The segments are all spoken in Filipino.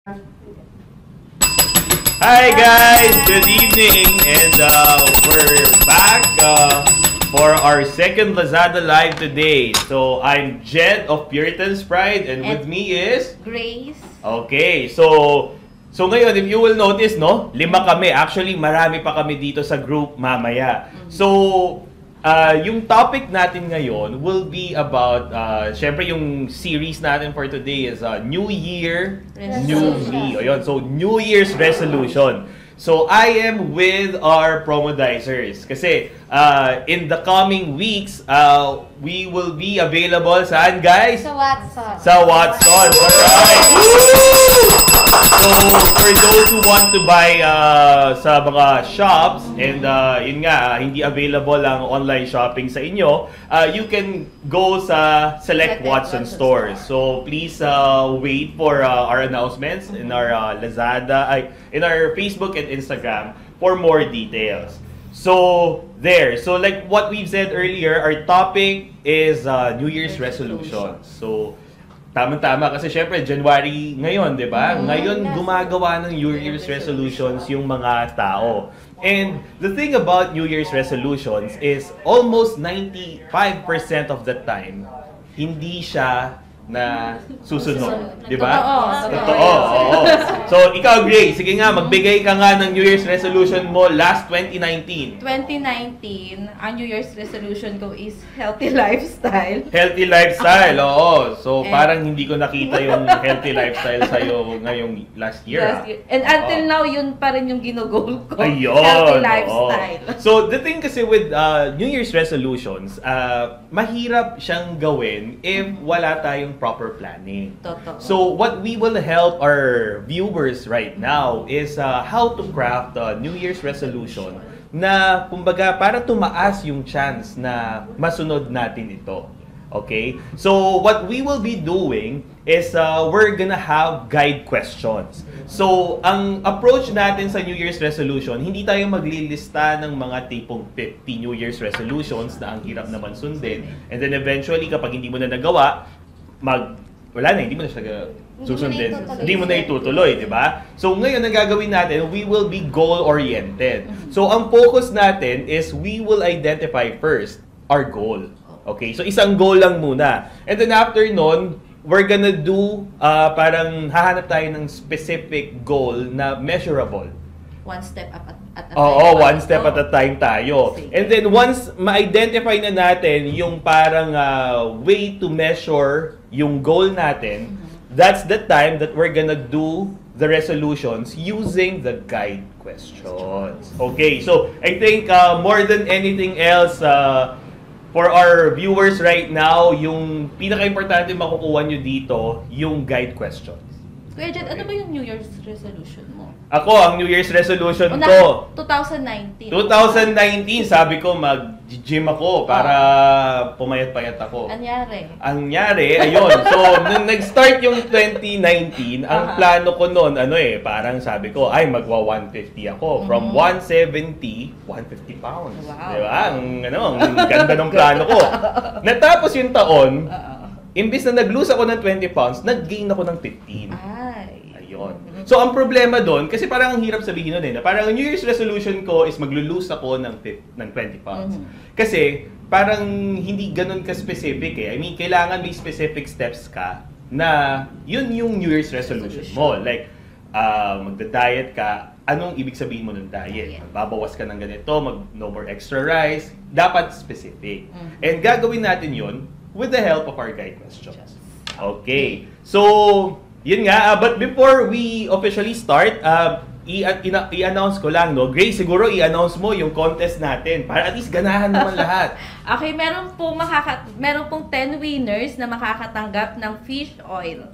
Hi guys, good evening, and we're back for our second Lazada Live today. So I'm Jed of Puritan's Pride, and with me is Grace. Okay, so ngayon, if you will notice, no, 5 kami. Actually, marami pa kami dito sa group mamaya. So yung topic natin ngayon will be about, syempre yung series natin for today is New Year, New Me. Ayun, so New Year's Resolution. So I am with our promodizers kasi in the coming weeks, we will be available saan, guys? Sa Watson. Sa Watson. Alright! So, for those who want to buy sa mga shops and yun nga, hindi available ang online shopping sa inyo, you can go sa Select Watson stores. So, please wait for our announcements in our Lazada, in our Facebook and Instagram for more details. So, there. So, like what we've said earlier, our topic is New Year's resolutions. So, tama-tama kasi syempre January ngayon, 'di ba? Ngayon gumagawa ng New Year's resolutions yung mga tao. And the thing about New Year's resolutions is almost 95% of the time hindi siya na susunod, 'di ba? Totoo. Oo. So ikaw, Grace, sige nga, magbigay ka nga ng New Year's resolution mo last 2019. 2019, ang New Year's resolution ko is healthy lifestyle. Healthy lifestyle, oo. So, parang hindi ko nakita yung healthy lifestyle sa'yo ngayong last year. And until now, yun pa rin yung ginugol ko. Ayun, healthy lifestyle. So, the thing kasi with New Year's resolutions, mahirap siyang gawin if wala tayong proper planning. Totoo. So, what we will help our viewers right now is how to craft a New Year's resolution na, kumbaga, para tumaas yung chance na masunod natin ito. Okay? So, what we will be doing is we're gonna have guide questions. So, ang approach natin sa New Year's resolution, hindi tayo maglilista ng mga tipong 50 New Year's resolutions na ang hirap naman sundin. And then eventually, kapag hindi mo na nagawa, wala na, hindi mo na siya susundin. Hindi mo na itutuloy, di ba? So, ngayon, ang gagawin natin, we will be goal-oriented. So, ang focus natin is we will identify first our goal. Okay? So, isang goal lang muna. And then after nun, we're gonna do, parang hahanap tayo ng specific goal na measurable. One step at a time. Oo, one step at a time tayo. And then once ma-identify na natin yung parang way to measure yung goal natin, that's the time that we're gonna do the resolutions using the guide questions. Okay, so I think more than anything else, for our viewers right now, yung pinaka-importante makukuha nyo dito, yung guide questions. Kuya Jed, ano ba yung New Year's resolution mo? Ako, ang New Year's resolution ko, 2019. 2019, sabi ko mag-gym ako para pumayat-payat ako. Anyari, ayun. So, nung nag-start yung 2019, ang plano ko noon, parang sabi ko, ay, magwa-150 ako. From 170, 150 pounds. Wow. Diba? Ang ganda ng plano ko. Natapos yung taon, imbis na nag-lose ako ng 20 pounds, nag-gain ako ng 15. Ayun. So, ang problema doon, kasi parang ang hirap sabihin nun na parang ang New Year's resolution ko is maglo-lose ako ng 20 pounds. Kasi, parang hindi ganun ka-specific eh. I mean, kailangan may specific steps ka na yun yung New Year's resolution mo. Like, magda-diet ka, anong ibig sabihin mo ng diet? Magbabawas ka ng ganito, no more extra rice. Dapat specific. And gagawin natin yun with the help of our guide questions. Okay. So, yun nga. But before we officially start, i-announce ko lang, no? Grace, siguro i-announce mo yung contest natin para at least ganahan naman lahat. Okay, meron pong 10 winners na makakatanggap ng fish oil.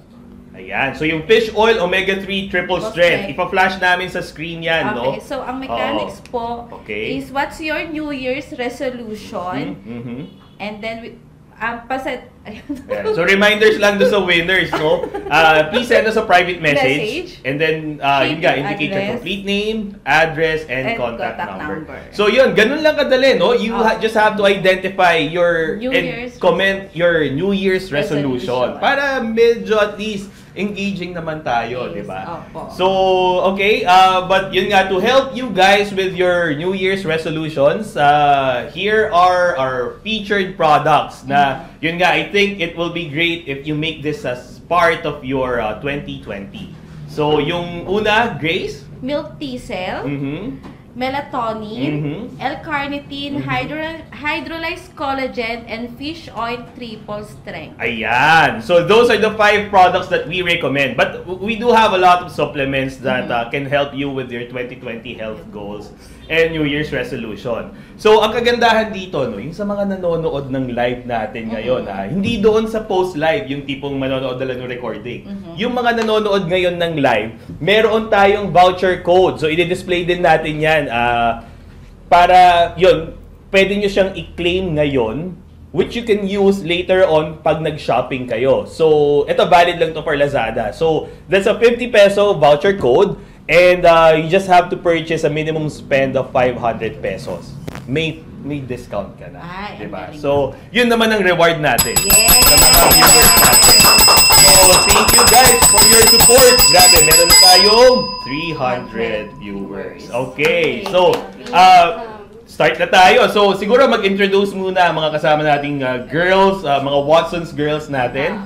Ayan. So, yung fish oil, omega-3 triple strength. Ipa-flash namin sa screen yan, no? Okay. So, ang mechanics po is what's your New Year's resolution? And then, So, reminders lang doon sa winners, no? Please send us a private message. And then, yun nga, indicate your complete name, address, and contact number. So, yun, ganun lang kadali, no? You just have to identify your, and comment your New Year's resolution. Para medyo at least, engaging naman tayo, di ba? Opo. So, okay, but yun nga, to help you guys with your New Year's resolutions, here are our featured products na, yun nga, I think it will be great if you make this as part of your 2020. So, yung una, Grace? Milk Thistle. Melatonin, L-carnitine, hydrolyzed collagen, and fish oil triple strength. Ayan. So those are the 5 products that we recommend. But we do have a lot of supplements that can help you with your 2020 health goals and New Year's resolution. So ang kagandahan dito, no, yung sa mga nanonood ng live natin ngayon, hindi doon sa post-live, yung tipong manonood na lang ng recording. Yung mga nanonood ngayon ng live, meron tayong voucher code. So i-display din natin yan. Para yun, pwede nyo siyang i-claim ngayon, which you can use later on pag nag-shopping kayo. So, ito valid lang to for Lazada. So, that's a 50 peso voucher code and you just have to purchase a minimum spend of 500 pesos. May discount ka na, diba? So, yun naman ang reward natin sa mga viewers natin. So, thank you guys for your support. Grabe, meron tayong 300 viewers. Okay, so, start na tayo. So, siguro mag-introduce muna ang mga kasama nating girls, mga Watson's girls natin.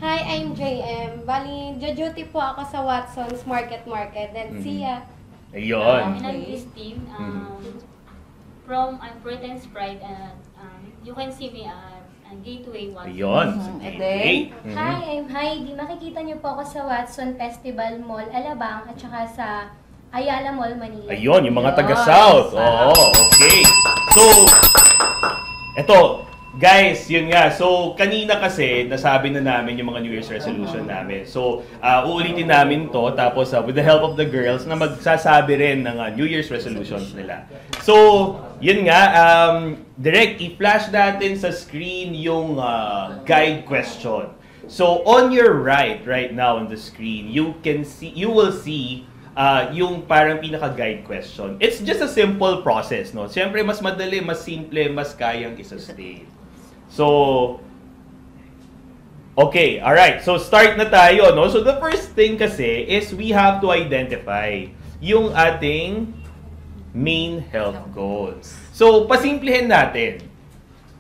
Hi, I'm JM. Bali, duty po ako sa Watson's Market. Then, Sia. Ayun. And I'm Christine. From Pretty and Sprite. You can see me at Gateway Watson. Ayun. Hi, I'm Heidi. Makikita niyo po ako sa Watson Festival Mall, Alabang, at saka sa Ayala Mall, Manila. Ayun, yung mga taga-South. Oo, okay. So, eto, guys, yun nga. So, kanina kasi, nasabi na namin yung mga New Year's resolution namin. So, uulitin namin to, tapos with the help of the girls, na magsasabi rin ng New Year's resolutions nila. So, yun nga, direct, i-flash natin sa screen yung guide question. So, on your right now on the screen, you will see yung parang pinaka-guide question. It's just a simple process, no? Siyempre, mas madali, mas simple, mas kayang isa-stay. So, okay, alright. So, start na tayo, no? So, the first thing kasi is we have to identify yung ating main health goals. So, pasimplehin natin.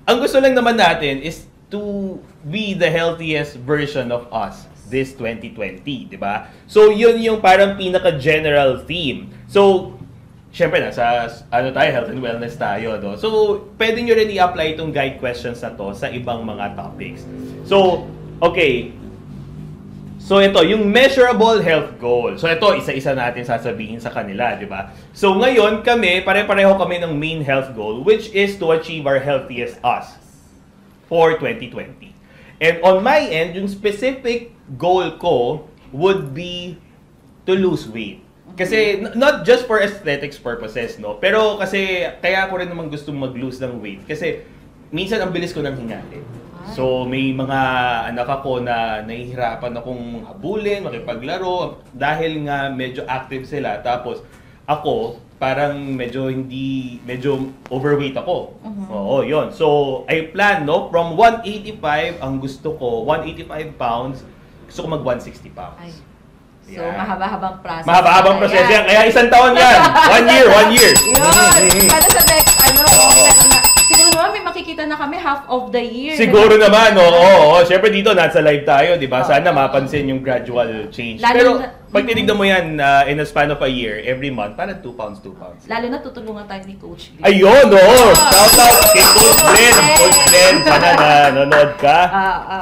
Ang gusto lang naman natin is to be the healthiest version of us this 2020, di ba? So, yun yung parang pinaka-general theme. So, syempre, nasa health and wellness tayo, no? So, pwede nyo rin i-apply itong guide questions na to sa ibang mga topics. So, okay. So, ito, yung measurable health goal. So, ito, isa-isa natin sasabihin sa kanila, di ba? So, ngayon, kami, pare-pareho kami ng main health goal, which is to achieve our healthiest us for 2020. And on my end, yung specific goal ko would be to lose weight. Kasi, not just for aesthetics purposes, no? Pero kasi, kaya ko rin naman gustong mag-lose ng weight. Kasi, minsan ang bilis ko nang hingali. So, may mga anak ako na nahihirapan akong habulin, makipaglaro, dahil nga medyo active sila. Tapos, ako, parang medyo overweight ako. Oo, yun. So, I plan, no? From 185, ang gusto ko, 185 pounds, gusto ko mag 160 pounds. So, mahaba-habang process. Mahaba-habang process yan. Kaya isang taon yan. 1 year. Yun. Para sa next, siguro naman may makikita na kami half of the year. Siguro naman, oo. Siyempre dito, nasa live tayo, di ba? Sana mapansin yung gradual change. Pero, pag tinignan mo yan in a span of a year, every month, parang 2 pounds. Lalo na tutulungan tayo ni Coach Glenn. Ayun, oo. Shout out kay Coach Glenn. Coach Glenn, sana nanonood ka.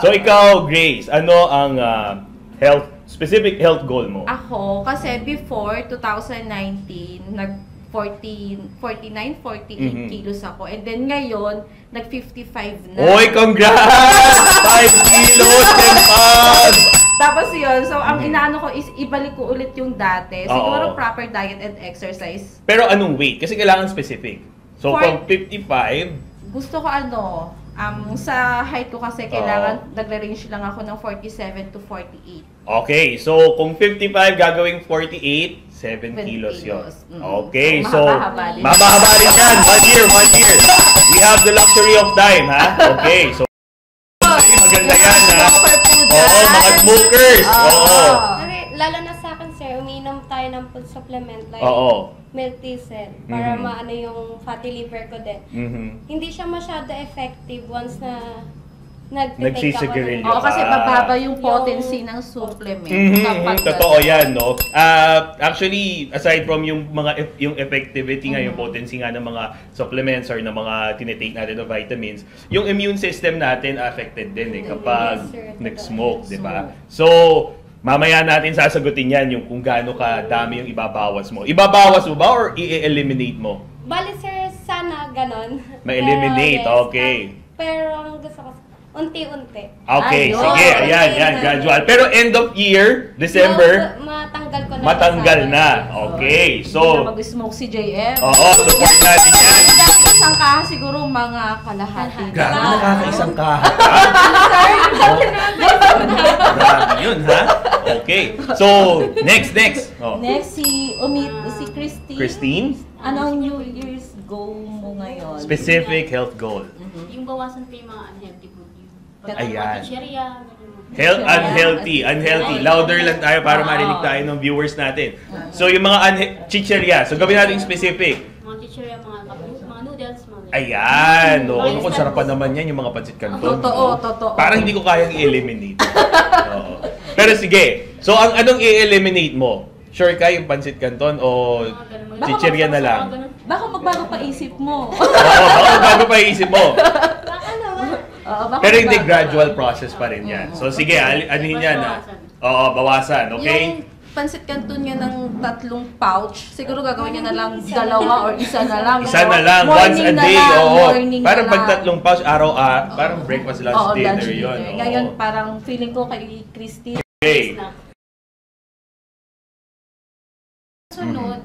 So, ikaw, Grace, ano ang specific health goal mo? Ako, kasi before 2019, 49, 48 kilos ako. And then ngayon, nag-55 na. Oy, congrats! 5 kilos, 10 pounds! Tapos yun, so ang inaano ko is ibalik ko ulit yung dati. Siguro proper diet and exercise. Pero anong weight? Kasi kailangan specific. So from 55, gusto ko sa height ko kasi kailangan nagre-range lang ako ng 47 to 48. Okay, so kung 55 gagawing 48, 7 kilos yun. Okay, so mahaba rin yan. 1 year. We have the luxury of time, ha? Okay, so maganda yan, ha? Proper food Oo, mga smokers. Oo. Kasi lalo na sa akin, sir, umiinom tayo ng food supplement like milk thistle para maano yung fatty liver ko din. Hindi siya masyado effective once na nagsisigarilyo Oo, kasi ka. mababa yung potency ng supplement. Totoo yan, no? Actually, aside from yung yung effectivity nga, yung potency nga ng mga supplements or ng mga tinitake natin ng vitamins, yung immune system natin affected din kapag nag-smoke, di ba? So, mamaya natin sasagutin yan yung kung gaano ka dami yung ibabawas mo. Ibabawas mo ba or i-eliminate mo? Bali, sir, sana ganon. Ma-eliminate, Pero, yes, okay. Pero ang gusto ko, unti-unti. Okay, Ayun. sige, ayan, gradual. Pero end of year, December, Matanggal ko na. matanggal na. Okay, Hindi so, na mag-smoke si JM. oo, support natin yan. Dahil isang kaha siguro mga kalahati. Grabe, nakakaisang kahat. Grabe yun, ha? Okay, so, next. Oh. Next, si Christine. Christine, Anong New Year's goal mo ngayon? specific health goal. Yung bawasan ko yung mga unhealthy food. Yung Ayan. chicheria, Health, unhealthy. Louder lang tayo para marinig tayo ng viewers natin. So, yung mga chicheria. So, gawin natin specific. mga chicheria, mga noodles, mga Ayan! No, ano kung sarapan naman yan, yung mga pancit canton. Totoo. Parang hindi ko kayang i-eliminate. Oo. Pero sige. So, anong i-eliminate mo? Sure ka yung pancit canton o chicheria na lang? Baka magbago pa isip mo. Oo, baka bago pa iisip mo. Baka naman. Pero hindi, gradual process pa rin yan. So, sige, anuhin yan. Oo, bawasan. Okay? Yung pancit canton niya ng 3 pouch, siguro gagawin niya na lang 2 or isa na lang. Isa na lang, once a Morning na day. lang, Oo. morning Parang na pag lang. 3 pouch, parang breakfast, lunch, Oo, dinner lunch, yun. dinner. Oo. Ngayon, parang feeling ko kay Christine. Okay. Sunod,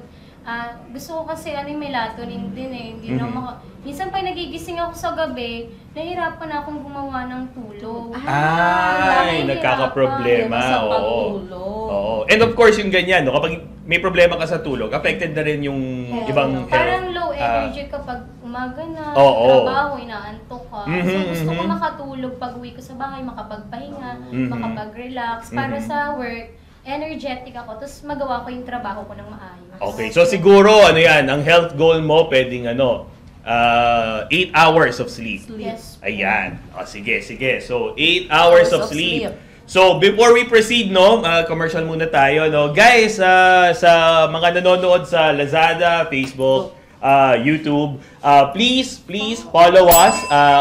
gusto ko kasi yung melatonin din hindi na minsan pag nagigising ako sa gabi, nahihirapan akong gumawa ng tulog. Ay, nagkakaproblema. Sa Oo. pagtulog. Oo. And of course, yung ganyan, no? Kapag may problema ka sa tulog, affected na rin yung ibang health. Parang low energy kapag umaga na, Oo. trabaho, inaantok ka. So gusto ko makatulog pag uwi ko sa bahay, makapagpahinga, makapag-relax. Para sa work, energetic ako, tapos magawa ko yung trabaho ko ng maayos. Okay, so siguro, ang health goal mo, pwedeng 8 hours of sleep. Yes. Ayan. O, sige. So, 8 hours of sleep. So, before we proceed, commercial muna tayo, Guys, sa mga nanonood sa Lazada, Facebook, YouTube, please follow us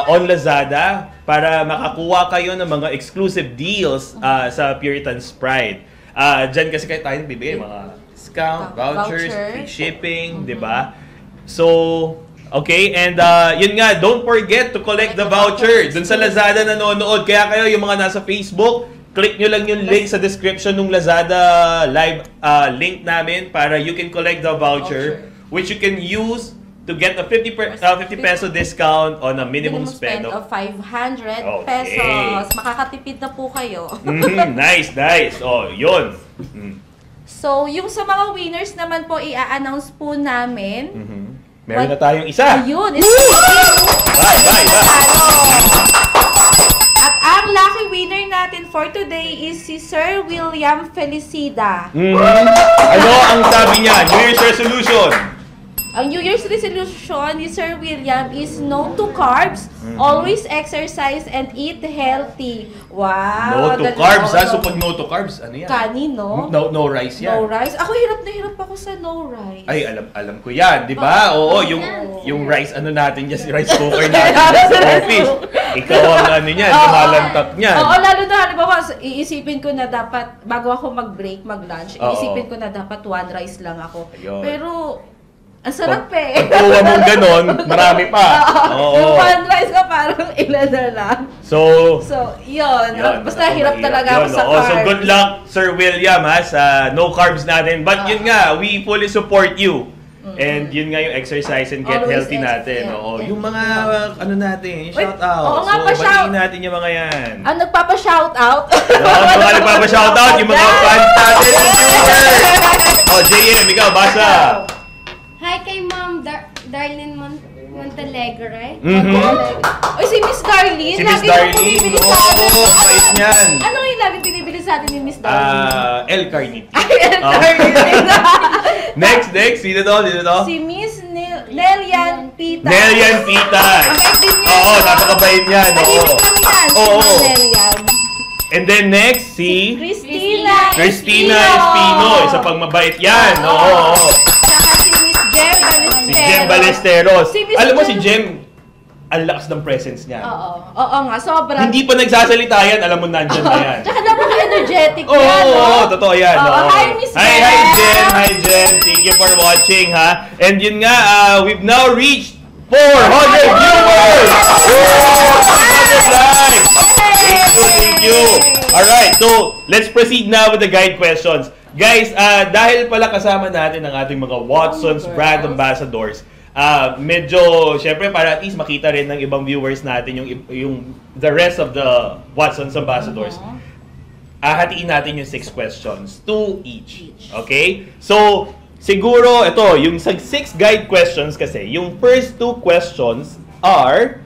on Lazada para makakuha kayo ng mga exclusive deals sa Puritan's Pride. Diyan kasi tayo nagbibigay mga discount, vouchers, free shipping, di ba? So, okay, and yun nga, don't forget to collect the voucher. Dun sa Lazada nanonood, kaya kayo yung mga nasa Facebook, click nyo lang yung link sa description ng Lazada live link namin para you can collect the voucher, which you can use to get a 50 peso discount on a minimum spend of 500 Okay. pesos. Makakatipid na po kayo. Nice. Oh, yun. So, yung sa mga winners naman po, i-announce po namin. Meron na tayong isa. Ayun. Bye. At ang lucky winner natin for today is si Sir William Felicida. Ano ang sabi niya? New Year's resolution. Ang New Year's resolution ni Sir William is no to carbs, always exercise, and eat healthy. Wow! No to carbs, So pag no to carbs, ano yan? Kanin, no? No rice yan. No rice. Ako hirap na hirap ako sa no rice. Ay, alam ko yan, di ba? Oo, yung rice, natin dyan, rice cooker natin dyan sa office. Ikaw ang lumalantak niyan. Oo, lalo na, halimbawa, iisipin ko na dapat, bago ako mag-break, mag-lunch, iisipin ko na dapat 1 rice lang ako. Ayun. Pero, ang sarap eh. Pag kuha mong ganon, marami pa. Yung 1 rice ko parang ilan na lang. So, yun. Basta hirap talaga ako sa carbs. So, good luck, Sir William, sa no carbs natin. But yun nga, we fully support you. And yun nga yung exercise and get Always healthy natin. Yung mga, natin, shout out. Oo nga, batiin natin yung mga yan. Ang nagpapa-shout out. Mga nagpapa-shout out, yung mga fans natin, yung viewers. JM, ikaw, basa. Hi kay Ma'am Darlene Montalegre. Oy, si Miss Darlene. Si Miss lagi Darlene, bumibili sa akin. bait niyan. Ano yung lagi binibili sa atin ni Miss Darwin? El Carniti. El Carniti. Next. Sino to? Si Miss Nelian Pita. Nelian Pita. Mabait din yan. Oo, napakabait yan. Tahimik lang yan. Oo. Si Nelian. And then next, si Christina Espino. Isa pang mabait yan. Oo. Saka si Miss Jem Balesteros. Si Jem Balesteros. Si Miss Alam mo Jem- si Jem, ang lakas ng presence niya. Oo nga, sobrang. Hindi pa nagsasalita yan, alam mo nandyan na yan. Tsaka napaka-energetic Oo, yan, no? totoo yan. Oo, oo. hi, Miss Hi, Jem. Hi, Jem. Thank you for watching, ha? And yun nga, we've now reached 400 viewers! 400 likes! Thank you. Alright, so let's proceed now with the guide questions. Guys, dahil pala kasama natin ang ating mga Watson's brand ambassadors, medyo, syempre, para at least makita rin ng ibang viewers natin yung the rest of the Watson's ambassadors. Hatiin natin yung 6 questions, 2 each. Okay? So, siguro, ito, yung 6 guide questions kasi, yung first 2 questions are,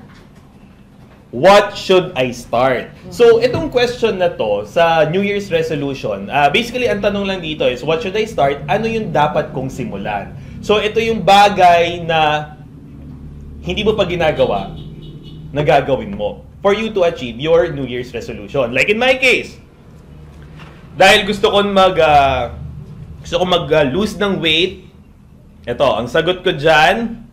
what should I start? So, itong question na to sa New Year's resolution, basically, ang tanong lang dito is, what should I start? Ano yung dapat kong simulan? So, ito yung bagay na hindi mo pa ginagawa na gagawin mo for you to achieve your New Year's resolution. Like in my case, dahil gusto kong mag-lose ng weight, ito, ang sagot ko dyan,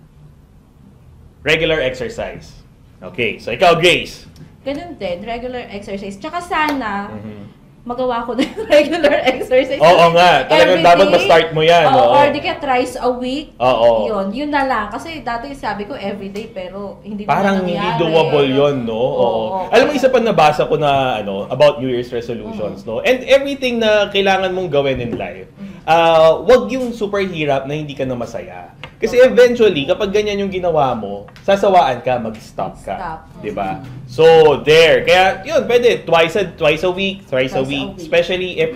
regular exercise. Okay, so ikaw, Grace. Ganun din, regular exercise. Tsaka sana, magawa ko na yung regular exercise. Oo nga, talagang Every dapat day. ma-start mo yan. Oo, Oo. or di kaya thrice a week. Oo. Yun na lang. Kasi dati sabi ko everyday, pero hindi Parang na hindi nangyari. doable yun, no? Oo. Oo. Alam mo, isa pa nabasa ko na about New Year's resolutions, no? And everything na kailangan mong gawin in life, wag yung super hirap na hindi ka na masaya. Kasi eventually, kapag ganyan yung ginawa mo, sasawaan ka, mag-stop ka. Stop. 'Di ba? So, there. Kaya, yun, pwede. Twice a week, thrice a week. Especially if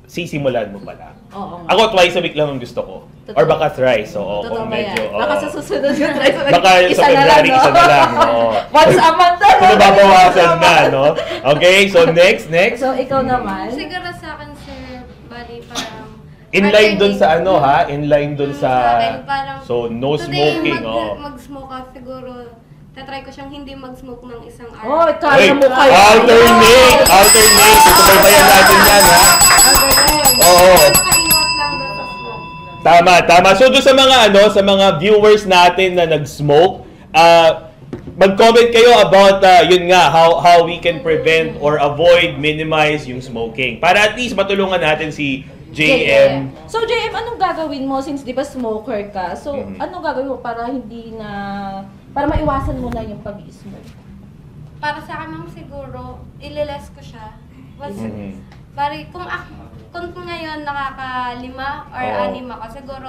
sisimulan mo pala. Oo nga. Ako, twice a week lang ang gusto ko. Totoo. Or baka thrice. Oo, Totoo kung ba yan? medyo. Baka sa susunod yung try sa Baka sa February, isa na lang. Oo. Once a month na. So, nababawasan na, no? Okay, so next. So, ikaw naman? Siguro sa akin, sir, bali parang... Inline dun sa ano, ha? Inline dun sa... akin, parang... So, no today, smoking, oh. mag-smoke ka, siguro, tatry ko siyang hindi mag-smoke ng isang Oh, araw. kaya mo kayo. Alternate! Itubaybayan natin yan, ha? Oo. Nakaiwas lang doon sa smoke. Tama. So, doon sa mga viewers natin na nag-smoke, mag-comment kayo about, yun nga, how we can prevent or avoid, minimize yung smoking. Para at least matulungan natin si JM. So, JM, anong gagawin mo since di ba smoker ka? So, anong gagawin mo para para maiwasan mo na yung pag-smoke? Para sa akin, ma'am, siguro, ililes ko siya. Bari, kung ngayon nakaka-5 or 6 ako, siguro,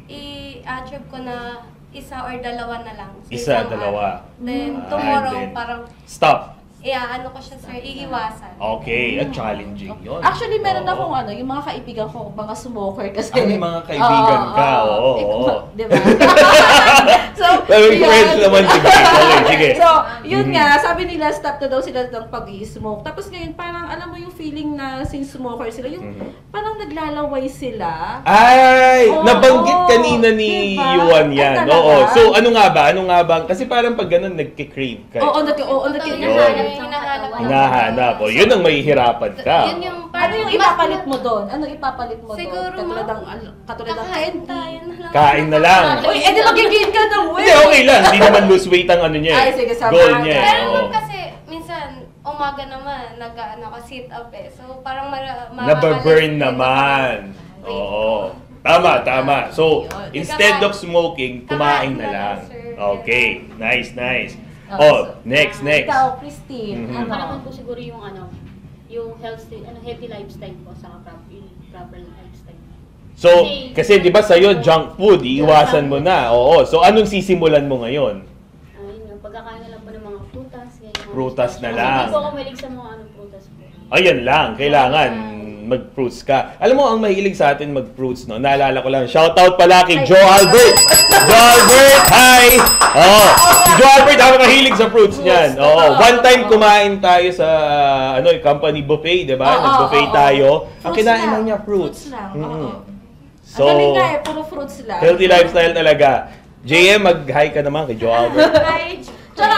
i-achieve ko na 1 or 2 na lang. So, Isa, isang 2. araw. Then, tomorrow, And then, parang, Stop. ano ko siya, sir, iiwasan. Okay, challenging yun. Actually, meron Oo. akong yung mga kaibigan ko, mga smoker kasi. May mga kaibigan ka, oo. Di ba? So, May yun. friends naman si Grace. Okay, sige. So, yun nga, sabi nila, stop na daw sila ng pag-i-smoke. Tapos ngayon, parang alam mo yung feeling na since smoker sila, yung parang naglalaway sila. Ay! Oo, Nabanggit kanina ni diba? Yuan yan. Ay, talaga? Oo. So, ano nga ba? Kasi parang pag ganun, nagkikrave ka. Oo, Hinahanap. O, yun ang mahihirapan ka. Yun yung, Ano yung ipapalit mo doon? Ano ipapalit mo doon? Siguro, Katulad ng kakain candy. tayo na lang. Kain na lang. Uy, edi magiging ka ng weight! Hindi, okay lang. Hindi naman lose weight ang ano niya. Ay, sige, sama Goal ka. niya. Pero Oo. ma'am, kasi, minsan, umaga naman, sit up eh. So, parang Nababurn naman. Oo. Tama. So, instead of smoking, kumain na lang. Okay. Nice. Oh, next. Ikaw, Christine. Para naman po siguro yung yung healthy lifestyle po sa proper lifestyle. So, kasi di ba sa'yo, junk food, iiwasan mo na. Oo. So, anong sisimulan mo ngayon? Yun nga, pagkakain na lang po ng mga prutas. Prutas na lang. Hindi po ako mahilig sa mga prutas po. Ayan lang, kailangan mag-fruits ka. Alam mo, ang mahilig sa atin mag-fruits, no? Naalala ko lang, shoutout pala kay Joe Albert! Joe Albert, hi! Oh, si Joe Albert, dami mahilig sa fruits niyan. Oo. One time kumain tayo sa company buffet, 'di ba? Nag-buffet tayo. Ang kinain lang niya fruits. lang. So, ang galing nga puro fruits lang. Healthy lifestyle talaga. JM, mag-hi ka naman kay Joe Albert. Hi. Tsaka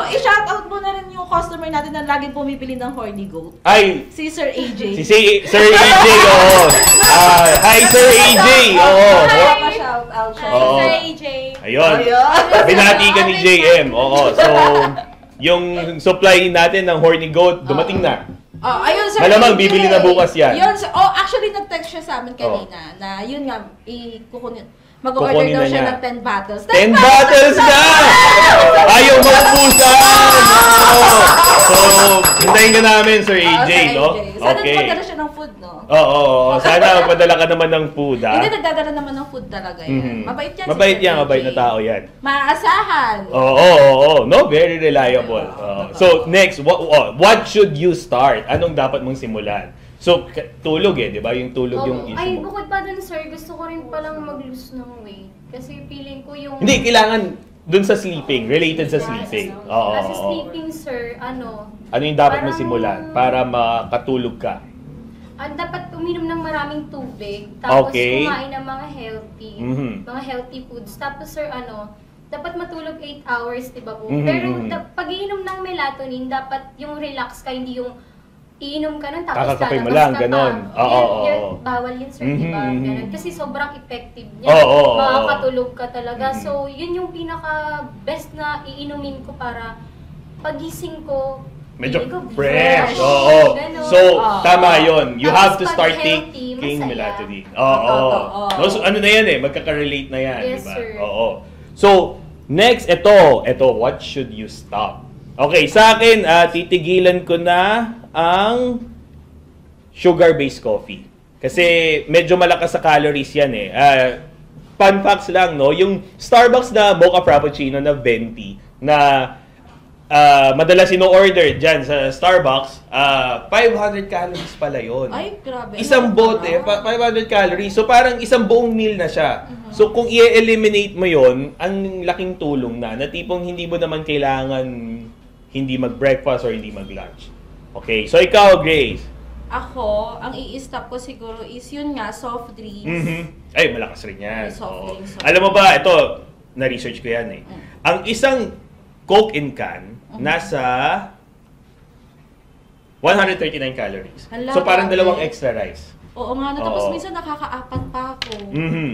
i-shoutout mo na rin yung customer natin na laging pumipili ng horny goat. Ay! Si Sir AJ. Si Sir AJ, oo. Hi, Sir AJ! Oo. Shoutout siya. Oo. Sir AJ. Ayun. Binati ka ni JM. Oo. So, yung supply natin ng horny goat, dumating na. Ayun, Sir Malamang, AJ. bibili na bukas yan. Yun, actually, nag-text siya sa amin kanina na yun nga, mag-order Kukunin daw na siya niya. ng 10 bottles. 10 bottles na! Ayaw maubusan! So, hintayin ka namin, Sir AJ, no? Sana magdala siya ng food, no? Oo. Sana magpadala ka naman ng food, ha? Hindi, nagdadala naman ng food talaga yan. Mabait yan. Mabait si Sir yan, AJ. mabait na tao yan. Maasahan. Oo. No, very reliable. So, next, what should you start? Anong dapat mong simulan? So, tulog di ba? Yung tulog yung issue Ay, mo. bukod pa dun, sir, gusto ko rin palang mag-lose ng weight. Kasi feeling ko yung... Hindi, kailangan dun sa sleeping, related sa sleeping. Oo. Kasi sleeping, sir, Ano yung dapat mo simulan para makatulog ka? Dapat uminom ng maraming tubig, tapos Okay. kumain ng mga healthy, mga healthy foods. Tapos, sir, dapat matulog 8 hours, di ba po? Pero pag iinom ng melatonin, dapat yung relax ka, hindi yung iinom ka nun, tapos Kakakapay mo lalabas lang, ka pa. ganon. Bawal yun, sir, di ba? Ganon. Kasi sobrang effective niya. Oo. Makakatulog ka talaga. So, yun yung pinaka-best na iinumin ko para pagising ko, Medyo feeling ko fresh. Oo. Ganon. So, tama yun. You Tapos have to pag start healthy, taking masaya. melatonin. Oo. No, so, ano na yan magkaka-relate na yan, Yes, di ba? sir. Oo. So, next, ito, what should you stop? Okay, sa akin, titigilan ko na ang sugar-based coffee. Kasi medyo malakas sa calories yan fun facts lang, no? Yung Starbucks na mocha frappuccino na venti na madalas ino-order dyan sa Starbucks, 500 calories pala yun. Ay, grabe. Isang bote, 500 calories. So parang isang buong meal na siya. So kung i-eliminate mo yon, ang laking tulong na tipong hindi mo naman kailangan hindi mag-breakfast or hindi mag-lunch. Okay, so ikaw, Grace. Ako, ang i-stop ko siguro is yun nga, soft drinks. Ay, malakas rin yan. Soft drinks. Alam mo ba, ito, na-research ko yan Ang isang Coke in can, nasa 139 calories. Hala, So parang grabe. 2 extra rice. Oo nga, tapos Oo. minsan nakakaapat pa ako.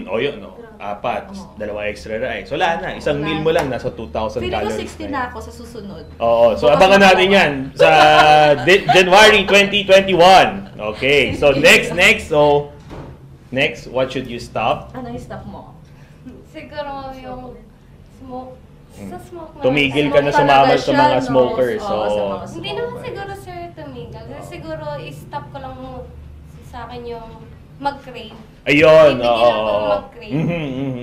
O yun, no? 4, 2 extra rice. Wala na, isang meal mo lang, nasa 2,000 Feeling ko calories 60 na ako sa susunod. Oo, so Bukas abangan na natin ako. yan sa January 2021. Okay, so next, what should you stop? Ano yung stop mo? Siguro yung smoke. Sa smoke na. Tumigil ka na Smoke sumama talaga sa siya, mga no? smokers. Oo, sa So, mga Hindi naman siguro, sir, tumigil. Kasi siguro, i-stop ko lang sa akin yung mag-crave. ayun, Titigil ako oo. mag-crave.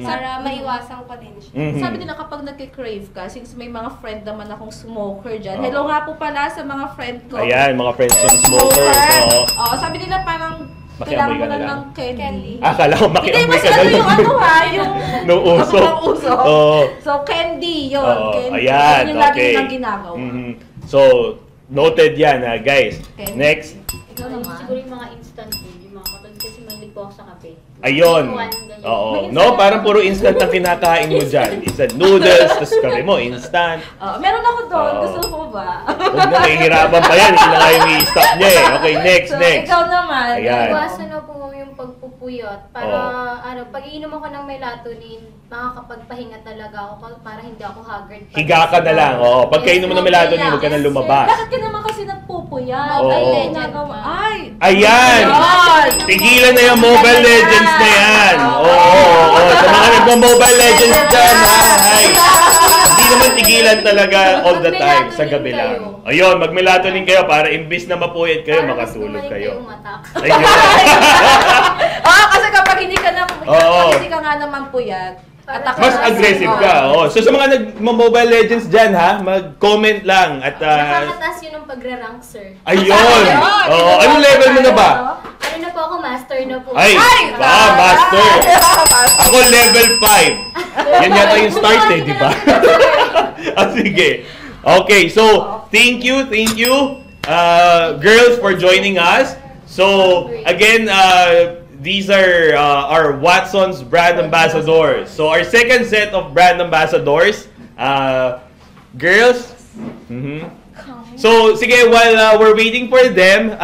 Para maiwasan ko din siya. Sabi nila kapag nagki-crave ka, since may mga friend naman akong smoker dyan. Oo. Hello nga po pala sa mga friend ko. Ayan, mga friends yung smokers. Oo. Oo, sabi nila parang Makiamoy kailangan ka mo na lang lang. ng candy. Akala ko Hindi, makiamoy mas ka na ano lang. yung ano ha, yung Nung uso. Nung uso. Oo. So, candy yun. Oo, Candy. ayan, Yun yung lagi okay. nilang ginagawa. So, noted yan guys. Okay. Next. Ikaw naman. Siguro yung mga instant food, yung mga katulad kasi mahilig po ako sa kape. Ayun. One, ganyan. Oo. No, parang puro instant ang kinakain mo dyan. Instant noodles, tapos kape mo, instant. Meron ako doon. Oo. Gusto mo ba? Huwag na, mahihirapan pa yan. Hindi na kayo i-stop niya Okay, next. So, ikaw naman. Ayan. Iwasan na po yung pagpupuyat para pag iinom ako ng melatonin, makakapagpahinga talaga ako para hindi ako haggard. Higa ka na lang. Oo. Pagkainom mo ng melatonin, huwag ka na lumabas. Bakit ka naman kasi nagpupuyat? Oo. Ay, Oo. ginagawa. Ay! Ayan! Ayan! Tigilan na yung Mobile Legends na yan! Oo. Sa mga nagmo-Mobile Legends dyan, Ay! Hindi naman tigilan talaga all the time. Sa gabi lang. Ayun, mag-melatonin kayo para imbis na mapuyat kayo, Para mas makatulog gumaling kayo. kayong mata. Ayun. Kasi kapag hindi ka na, Oo. kapag hindi ka nga naman puyat, attack Mas ka. aggressive ka. Oo. So sa mga nag-Mobile Legends dyan, mag-comment lang. At Nakakataas yun ng pagra-rank, sir. ayun! Oo. Anong level mo na ba? Ano na po ako, master na po. Ay! Master! Ako level 5. Yan yata yung start di ba? Sige. Okay, so thank you, girls, for joining us. So again, these are our Watson's brand ambassadors. So our second set of brand ambassadors, girls. So sige, while we're waiting for them,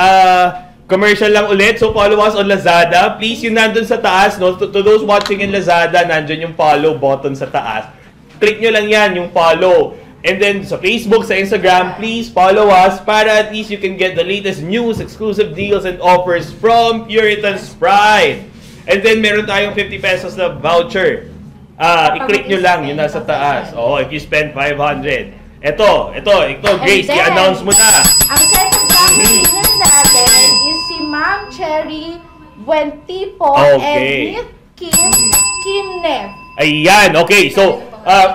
commercial lang ulit. So follow us on Lazada. Please, yung nandun sa taas, no? To those watching in Lazada, nandun yung follow button sa taas. Click nyo lang yan, yung follow. And then sa Facebook, sa Instagram, please follow us para at least you can get the latest news, exclusive deals, and offers from Puritan's Pride. And then meron tayong 50 pesos na voucher. I-click nyo lang, yun nasa taas. Oh, if you spend 500. Ito, Grace, i-announce mo na. Ang second winner natin is si Ma'am Cherry Buentipo and Miss Kim Neff. Ayan, okay. So,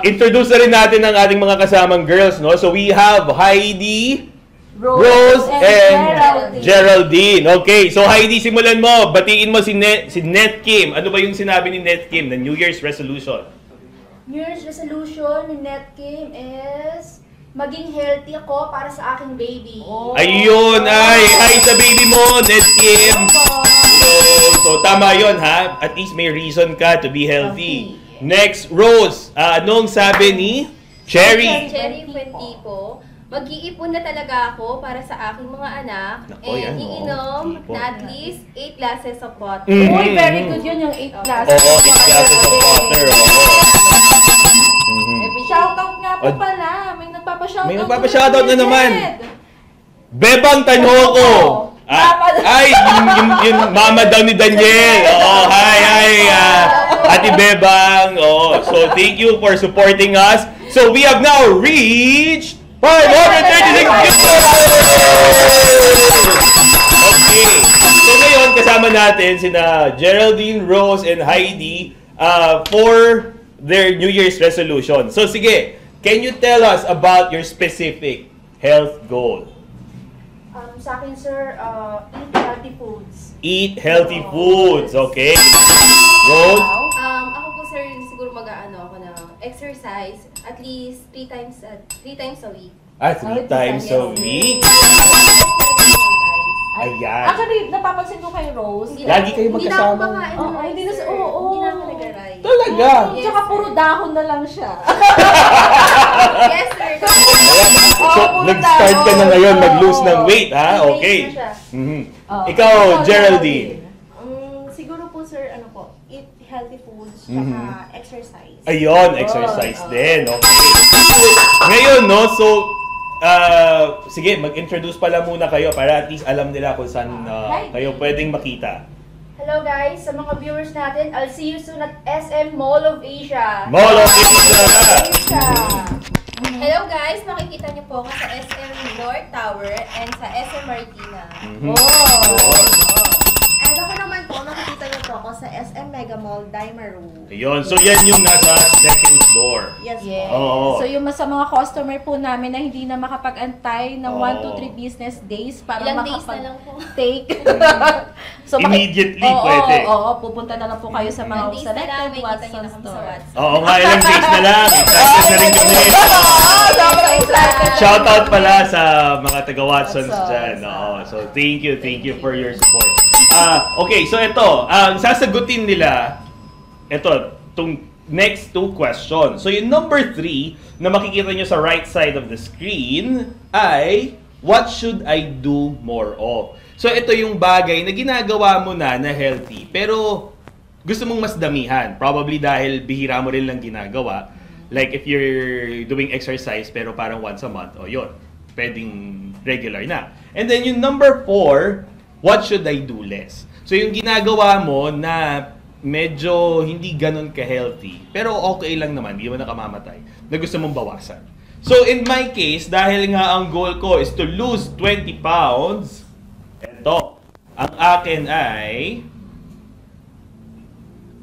introduce na rin natin ang ating mga kasamang girls, no? So, we have Heidi, Rose, and Geraldine. Okay, so Heidi, simulan mo. Batiin mo si Net Kim. Ano ba yung sinabi ni Net Kim, the New Year's resolution? New Year's resolution ni Net Kim is maging healthy ako para sa aking baby. Ayun, hi sa baby mo, Net Kim. So, tama yun, ha? At least may reason ka to be healthy. Next, Rose. Anong sabi ni Cherry? Cherry Fuentipo. Mag-iipon na talaga ako para sa aking mga anak. And iinom na at least 8 glasses of water. Uy, very good yun yung 8 glasses. Oo, 8 glasses of water. Shoutout nga po pala. May nagpapa-shoutout. May nagpapa-shoutout na naman. Bebang Tanoko. Ay, yung mama daw ni Daniel. Oh, hi. Ate Bebang. Oh, so thank you for supporting us. So we have now reached 536 Okay. So ngayon, kasama natin sina Geraldine, Rose, and Heidi for their New Year's resolution. So sige, can you tell us about your specific health goal? Sa akin, sir, eat healthy foods. Eat healthy foods, okay? Rose? Ako po, sir, siguro ako na exercise at least 3 times a week. 3 times a week? Ayan. Actually, napapansin ko kay Rose. Lagi kayo magkasama. Hindi na ako nag-rice. Talaga? Yes, Tsaka puro dahon na lang siya. Yes, sir. So, nag-start ka na ngayon, mag-lose ng weight, ha? Okay. Ikaw, Geraldine. Siguro po, sir, eat healthy foods, tsaka exercise. Ayun, exercise din. Okay. Ngayon, no, so, sige, mag-introduce pala muna kayo para at least alam nila kung saan kayo pwedeng makita. Hello guys, sa mga viewers natin, I'll see you soon at SM Mall of Asia. Mall of Asia! Hello guys, makikita niyo po ako sa SM North Tower and sa SM Marikina. And ako naman po, makikita niyo po ako sa SM Mega Mall, Daimaru. Ayun, so yan yung nasa second floor. Yes Yes. Oo. So yung sa mga customer po namin na hindi na makapag-antay ng 1 to 3 business days para Ilang days na lang po. makapag-take. Immediately pwede. Oo, pupunta na lang po kayo sa mga Ilang days na lang, selected may kita niyo Watson na kami sa store. WhatsApp. Oo nga, ilang days na lang. Excited na rin kami. Sobrang excited. Shoutout pala sa mga taga-Watsons Watsons. dyan. Oo, so thank you for your support. Okay, so ito, ang sasagutin nila, itong next 2 questions. So yung number 3 na makikita nyo sa right side of the screen ay, what should I do more of? So ito yung bagay na ginagawa mo na healthy, pero gusto mong mas damihan. Probably dahil bihira mo rin lang ginagawa. Like if you're doing exercise pero parang once a month, yun, pwedeng regular na. And then yung number 4, what should I do less? So yung ginagawa mo na medyo hindi ganun ka-healthy, pero okay lang naman, hindi mo nakamamatay, na gusto mong bawasan. So in my case, dahil nga ang goal ko is to lose 20 pounds, eto, ang akin ay,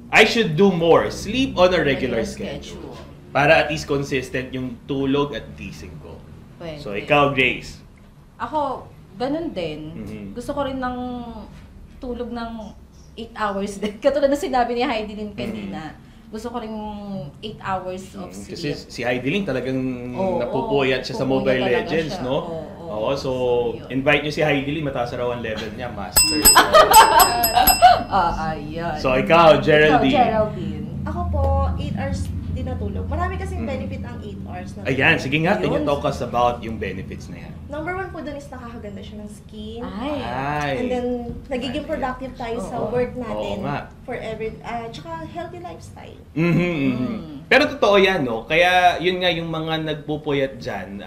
I should do more, sleep on a regular schedule. Para at least consistent yung tulog at gising ko. Pwede. So ikaw, Grace. Ako, ganun din. Gusto ko rin ng tulog ng 8 hours din. Katulad na sinabi ni Heidi din kanina. gusto ko rin 8 hours of sleep. Kasi si Heidelin talagang Oo, napupuyat siya sa pupuyat Mobile talaga Legends, siya. no? Oo, So yun. invite niyo si Heidelin, mataas na raw ang level niya, master. Ayan. So ikaw, Geraldine. Geraldine. Ako po, 8 hours din natulog. Marami kasing benefit ang 8 hours na tulog. Ayan, sige nga, can you Yun. talk us about yung benefits na yan? Number 1 po dun is nakakaganda siya ng skin. Ay. And then, nagiging productive tayo sa Oo. work natin. Oo nga. For every, tsaka healthy lifestyle. Pero totoo yan, no? Kaya yun nga yung mga nagpupuyat dyan,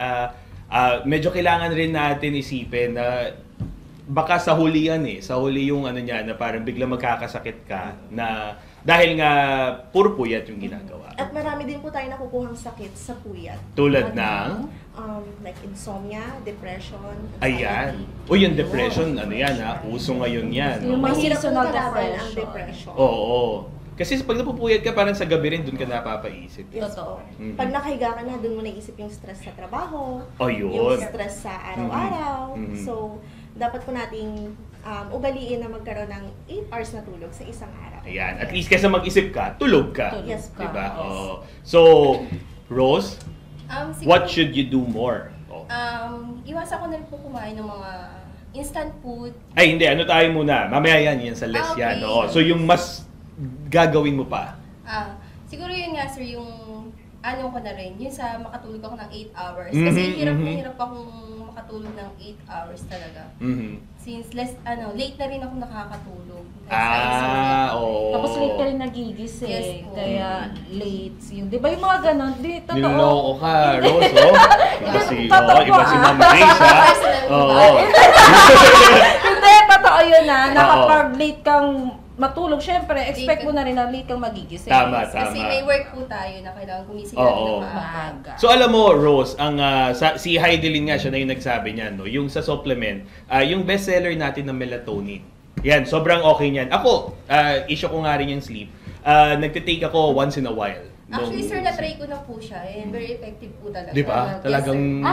medyo kailangan rin natin isipin na baka sa huli yan sa huli yung ano niya na parang biglang magkakasakit ka na dahil nga puro puyat yung ginagawa. At marami din po tayo nakukuhang sakit sa puyat. Tulad ng, Like insomnia, depression, ayan. anxiety. O yung depression, ano yan uso ngayon yan. Yung mga Mahirap seasonal pong kalaban ang depression. depression. Oo. Kasi pag napupuyat ka, parang sa gabi rin, dun ka napapaisip. Yes Totoo. po. Pag nakahiga ka na, doon mo naisip yung stress sa trabaho, yung Yun. stress sa araw-araw. Mhm. So, dapat po nating ugaliin na magkaroon ng 8 hours na tulog sa isang araw. Ayan. At least kaysa mag-isip ka, tulog ka. Yes, Diba? yes. Oo. So, Rose, what should you do more? Oh. Iwasan ko na rin po kumain ng mga instant food. Ay, hindi. Ano tayo muna? Mamaya yan sa less Okay. yan. Oo. So, yung mas gagawin mo pa. Siguro yun nga sir, yung ano ko na rin, yun sa makatulog ako ng 8 hours. Kasi hirap akong makatulog ng 8 hours talaga. Since late na rin ako nakakatulog. Oo. Tapos late ka rin nagigising. Yes po. Kaya late. Di ba yung mga ganon? Di, totoo. Niloloko ka, Rose, oh. Iba si, Totoo iba si ah. Ma'am Grace, ha? Oo. Hindi, totoo yun na kapag late kang matulog, syempre, expect mo na rin na late kang magigising. Tama. Kasi may work po tayo na kailangan gumising Oo. natin ng maaga. So alam mo, Rose, ang si Heidelin nga siya na yung nagsabi niyan, no? Yung sa supplement, yung bestseller natin ng melatonin. Yan, sobrang okay niyan. Ako, issue ko nga rin yung sleep. Nagtitake ako once in a while. Actually, sir, na-try ko na po siya and very effective po talaga. Di ba? Yes, Talagang sir.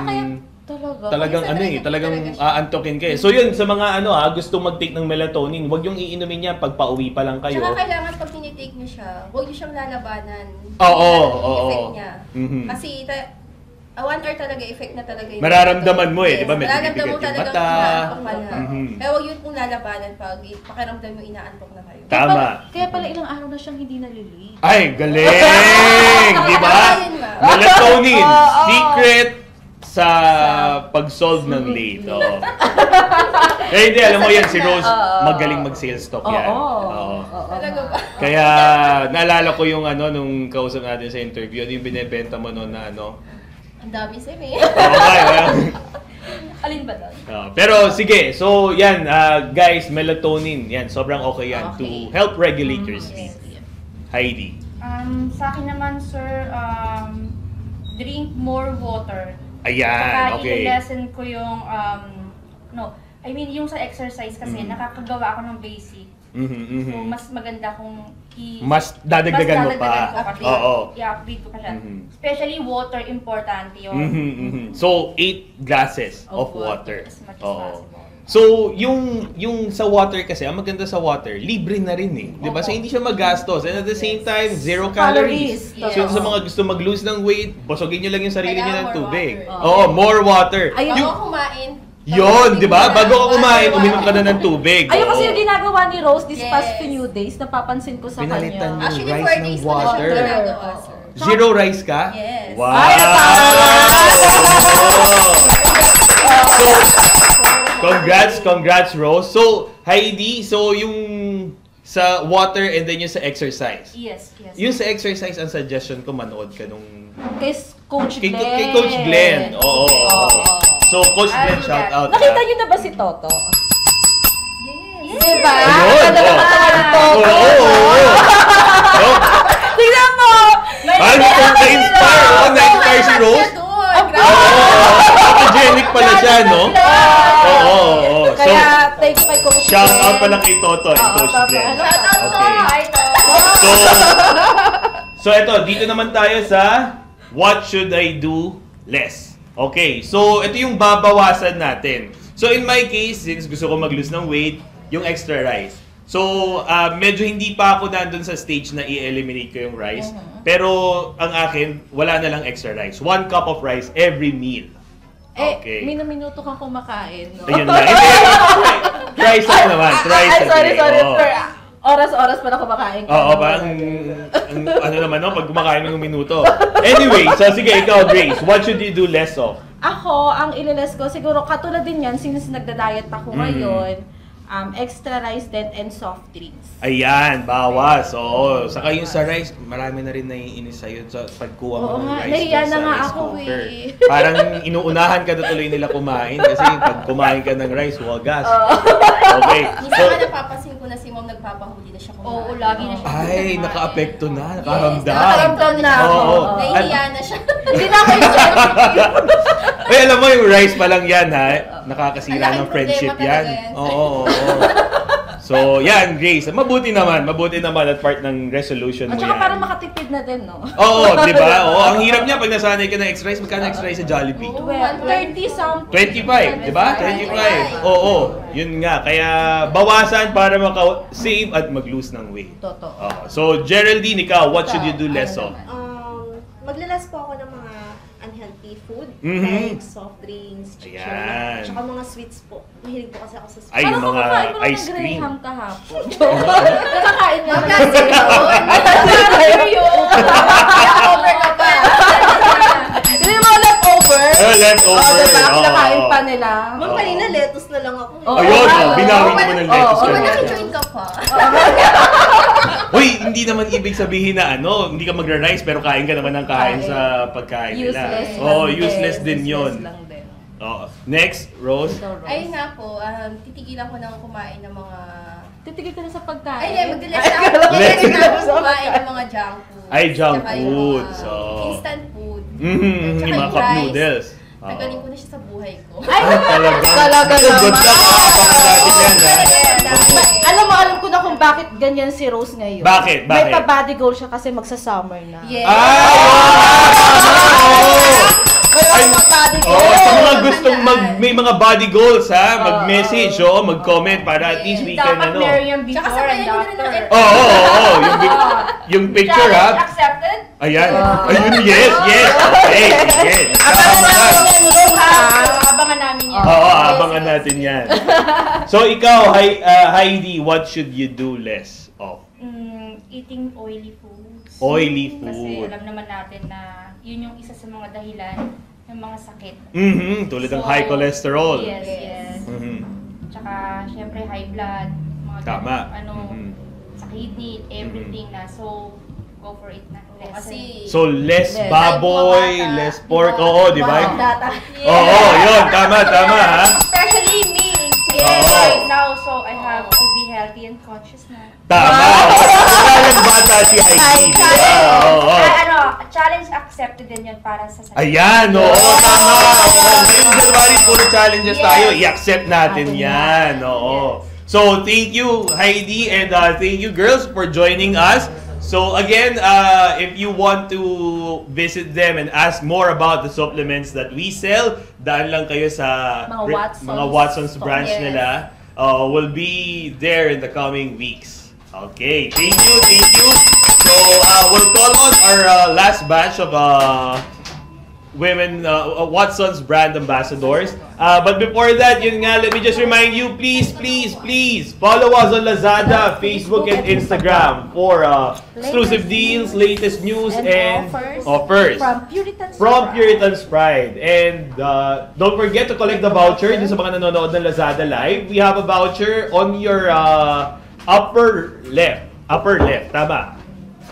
Kaya talaga. talagang Kasi ano talagang talaga siya. aantokin ka eh. So yun, sa mga gusto mag-take ng melatonin, huwag yung iinumin yan pag pauwi pa lang kayo. Tsaka kailangan pag tinitake niyo siya, huwag niyo siyang lalabanan. Oo. Yung effect niya. Mhm. Kasi 1 hour talaga, effect na talaga yun. Mararamdaman mo Yes, di ba? Medyo mararamdaman mo bibigat yung talagang mata. inaantok ka na. Mhm. Kaya huwag yun pong lalabanan pag pakiramdam mo inaantok na kayo. Tama. Kaya pala ilang araw na siyang hindi nalilate. Ay, galing! Di ba? Ayun nga. Melatonin, secret sa pag-solve ng late. Oo. Eh hindi, alam mo yan, si Rose, magaling mag-sales talk yan. Oo. Talaga ba? Kaya naalala ko yung nung kausap natin sa interview, yung binebenta mo noon na Ang dami sir eh. Alin ba doon? Pero sige, so yan, guys, melatonin, yan, sobrang okay yan to help regulate your sleep. Heidi. Sa akin naman, sir, drink more water. Ayan, Saka okay. i-lesson ko yung, yung sa exercise kasi nakakagawa ako ng basic. So, mas maganda kung Mas dadagdagan mo pa. ko kasi Oo. i-update ko pa siya. Mhm. Especially water, importante yun. So, 8 glasses of water. As much as Oo. possible. So, yung sa water kasi, ang maganda sa water, libre na rin eh. Di ba? So, hindi siya magastos. And at the same time, 0 calories. Calories. So, Yes. sa mga gusto mag-lose ng weight, busogin nyo lang yung sarili nyo ng Kailangan more tubig. water. Oo, more water. Ayun. Bago Yung, ako kumain. yun, di ba? Bago ka kumain, uminom ka na ng tubig. Ayun kasi Oo. yung ginagawa ni Rose this Yes. past few days, napapansin ko sa Pinalitan kanya. niya. Actually, rice 4 ng days ko na water. siyang ginagawa, sir. Zero rice ka? Yes. Wow! Ay, So, congrats Rose. So, Heidi, so yung sa water and then yung sa exercise. Yes. Yung sa exercise, ang suggestion ko, manood ka nung Kay Coach kay, Glenn. kay Coach Glenn. Oo. So, Coach Glenn, shout out. Nakita niyo na ba si Toto? Yes. Diba? Ayun, Talaga oo. talaga ni Toto. Oo. Tingnan mo! Ano po, na-inspire? Na-inspire si Rose? Photogenic pala siya, no? Oo. So, Kaya, thank you kay Coach shout Glenn. out pala kay Toto and Coach Toto. Glenn. Shout out to Okay. hi to. So eto, dito naman tayo sa what should I do less. Okay, so ito yung babawasan natin. So in my case, since gusto ko mag-lose ng weight, yung extra rice. So, medyo hindi pa ako nandun sa stage na i-eliminate ko yung rice. Pero ang akin, wala na lang extra rice. 1 cup of rice every meal. Okay. Minuto kang kumakain, no? Ayun na. Try lang naman. Sorry. Oo. Oras-oras pa na kumakain ka. Oo, parang ano naman, no? Pag kumakain ng minuto. Anyway, so sige, ikaw, Grace, what should you do less of? Ako, ang ililes ko, siguro katulad din yan, since nagda-diet ako ngayon, extra rice din and soft drinks. Ayan, bawas. Oo. Saka yung sa rice, marami na rin naiinis sa'yo sa pagkuha mo Oo ng nga, rice nahiya dun na sa nga rice ako, cooker. eh. Parang inuunahan ka na tuloy nila kumain kasi pag kumain ka ng rice, wagas. Okay. Minsan nga napapansin ko na si mom nagpapahuli na siya kumain. Oo, lagi na siya. Ay, naka-apekto na. Nakaramdam. Nakaramdam na ako. Oo. Nahihiya na siya. Hindi na ako yung Ay, alam mo yung rice pa lang yan, ha? Nakakasira Ang ng laking friendship problema yan. talaga yan. Oo. So, yan, Grace. Mabuti naman at part ng resolution mo At saka yan. parang makatipid na din, no? Oo, di ba? Oo, ang hirap niya pag nasanay ka ng extra rice. Magkano extra rice sa Jollibee? Well, 30 something. 25, di ba? 25. Oo, yun nga. Kaya bawasan para maka-save at mag-lose ng weight. Totoo. So, Geraldine, ikaw, what should you do less of? Maglalas po ako ng mga unhealthy food, Mhm. like soft drinks, chicken, Ayan. tsaka mga sweets po. Mahilig po kasi ako sa sweets. Ay, yung mga ice cream. Graham kahapon. Nakakain nga naman. Plastic yun. Leftover ka pa. Hindi mo leftover? Leftover. Diba? Oo. Nakain pa nila. Ma'am, kanina lettuce na lang ako. Oo. Ayun, Oo. binawi mo ng lettuce Oo. ka. Naki-join ka pa. Uy, hindi naman ibig sabihin na hindi ka magra-rice pero kain ka naman ng kain Kain. sa pagkain nila. Useless Oo, lang useless din. din yun. Useless lang din. Oo. Next, Rose. Ikaw, Rose. Ayun nga po, titigilan ko ng kumain ng mga... Titigil ka na sa pagkain. Ay, hindi, magdiles na ako. Magdiles na ako kumain ng mga junk food. Ay, junk Tsaka yung food. mga So, instant food. yung Tsaka mga cup rice. noodles. Nagaling ko na siya sa buhay ko. Ay, Talaga naman. Good luck. Abangan natin yan, ha? alam ko na kung bakit ganyan si Rose ngayon. Bakit? May Bakit? pa-body goal siya kasi magsa-summer na. Yes. May mga body goal. Oh, sa mga gustong may mga body goals, ha? Mag-message, mag-comment para at least we can, Dapat Miriam before Tsaka sabayan and nyo na rin after. ng Oo. Yung picture, ha? Challenge accepted? Ayan. Ayun, yes. Okay, sige. Abangan namin yan. Oo, abangan natin yan. So, ikaw, Heidi, what should you do less of? Eating oily foods. Oily Kasi food. alam naman natin na yun yung isa sa mga dahilan ng mga sakit. Tulad ng So, high cholesterol. Yes. Mhm. Tsaka, syempre, high blood. Mga Tama. ganun, sa kidney, everything na. So, go for it na. Kasi... So, less Less. baboy, Bata. less pork. Oo, di ba? Data. Oo, yun. Tama, ha? Especially me. Oo. Right now, so I have to be healthy and conscious na. Tama. Kailangan bata si Heidi. di ba? Oo. Challenge accepted din yun para sa sarili. Ayan, oo, tama. Ngayong January, puro challenges tayo. I-accept natin yan. Oo. So, thank you, Heidi, and thank you, girls, for joining us. So, again, if you want to visit them and ask more about the supplements that we sell, daan lang kayo sa Mga Watson's Watson's branch Yes. nila. We'll be there in the coming weeks. Okay, thank you. So, we'll call on our last batch of women Watson's brand ambassadors. But before that, yun nga, let me just remind you, please follow us on Lazada, Facebook, and Instagram for exclusive deals, latest news, and offers. From From Puritan's Pride. And don't forget to collect the voucher dun sa mga nanonood ng Lazada Live. We have a voucher on your upper left. Tama.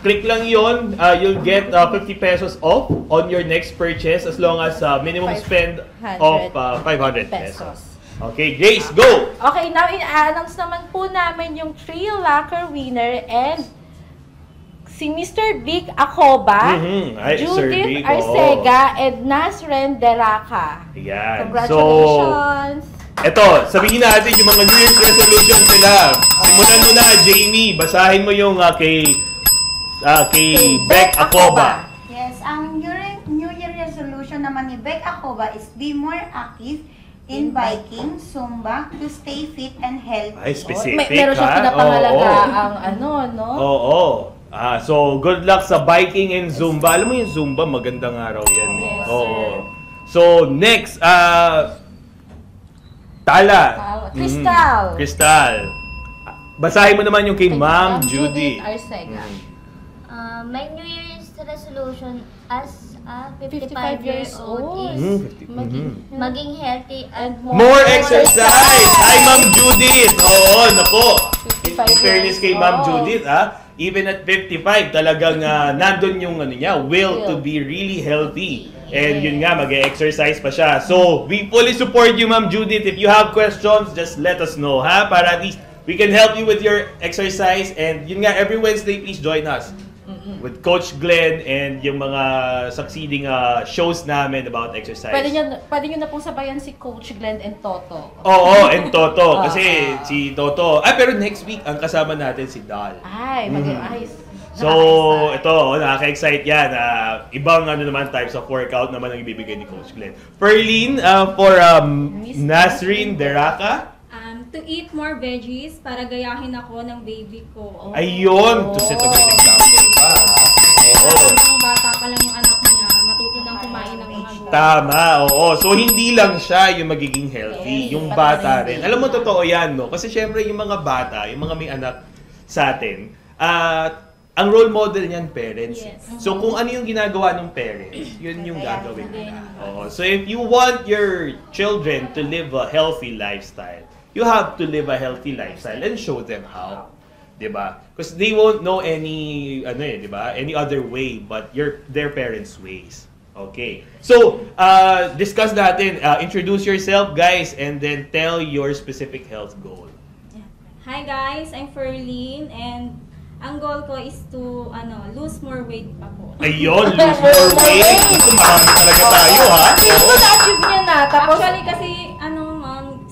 Click lang yon, you'll get 50 pesos off on your next purchase as long as minimum spend of 500 pesos. Okay, Grace, go! Okay, now i-announce naman po namin yung 3 locker winner and si Mr. Vic Acoba, Ay, Sir Judith Vic, Arcega, and Nasren Deraca. Ayan. Congratulations! Eto, sabihin natin yung mga New Year's resolutions nila. Simulan mo na, Jamie. Basahin mo yung kay Beck Acoba. Yes, ang New Year resolution naman ni Beck Acoba is be more active in biking, Zumba, to stay fit and healthy. Ay, specific Meron siyang ha? pinapangalaga Oo. ang ano, no? Oo. So, good luck sa biking and Zumba. Alam mo yung Zumba, magandang araw yan. Yes, Oo. So, next, Tala. Crystal. Crystal. Basahin mo naman yung kay Ma'am Judy. Arcega. My New Year's resolution as a 55 55 years years old old. is maging healthy and More exercise! Hi, Ma'am Judith! Oo, napo. In fairness kay Ma'am Judith, even at 55, talagang nandun yung niya, will to be really healthy. And yun nga, mag-exercise pa siya. So, we fully support you, Ma'am Judith. If you have questions, just let us know, ha? Para at least we can help you with your exercise. And yun nga, every Wednesday, please join us with Coach Glenn and yung mga succeeding shows namin about exercise. Pwede nyo na pong sabayan si Coach Glenn and Toto. Oo, and Toto. Kasi si Toto, pero next week, ang kasama natin si Dal. Ay, mag-ayos. So, ito, nakaka-excite yan. Ibang naman types of workout naman ang ibibigay ni Coach Glenn. Perlene, for Nasrin Deraka. To eat more veggies para gayahin ako ng baby ko. Ayun! To set a good example pa. Oo. Ang bata pa lang yung anak niya, matuto nang kumain ng mga gulay. Tama, oo. So, hindi lang siya yung magiging healthy, yung bata rin. Alam mo, totoo yan, no? Kasi syempre, yung mga bata, yung mga may anak sa atin, ang role model niyan, parents. Yes. So, kung ano yung ginagawa ng parents, yun yung gagawin nila. Oo. So, if you want your children to live a healthy lifestyle, you have to live a healthy lifestyle and show them how. Diba? Because they won't know any, diba? Any other way but their parents' ways. Okay. So, discuss natin. Introduce yourself, guys, and then tell your specific health goal. Hi guys, I'm Ferlene and ang goal ko is to lose more weight pa po. Ayun, lose more weight. Ito, marami talaga tayo, ha? Ito na-achieve niya na. Tapos, Actually kasi,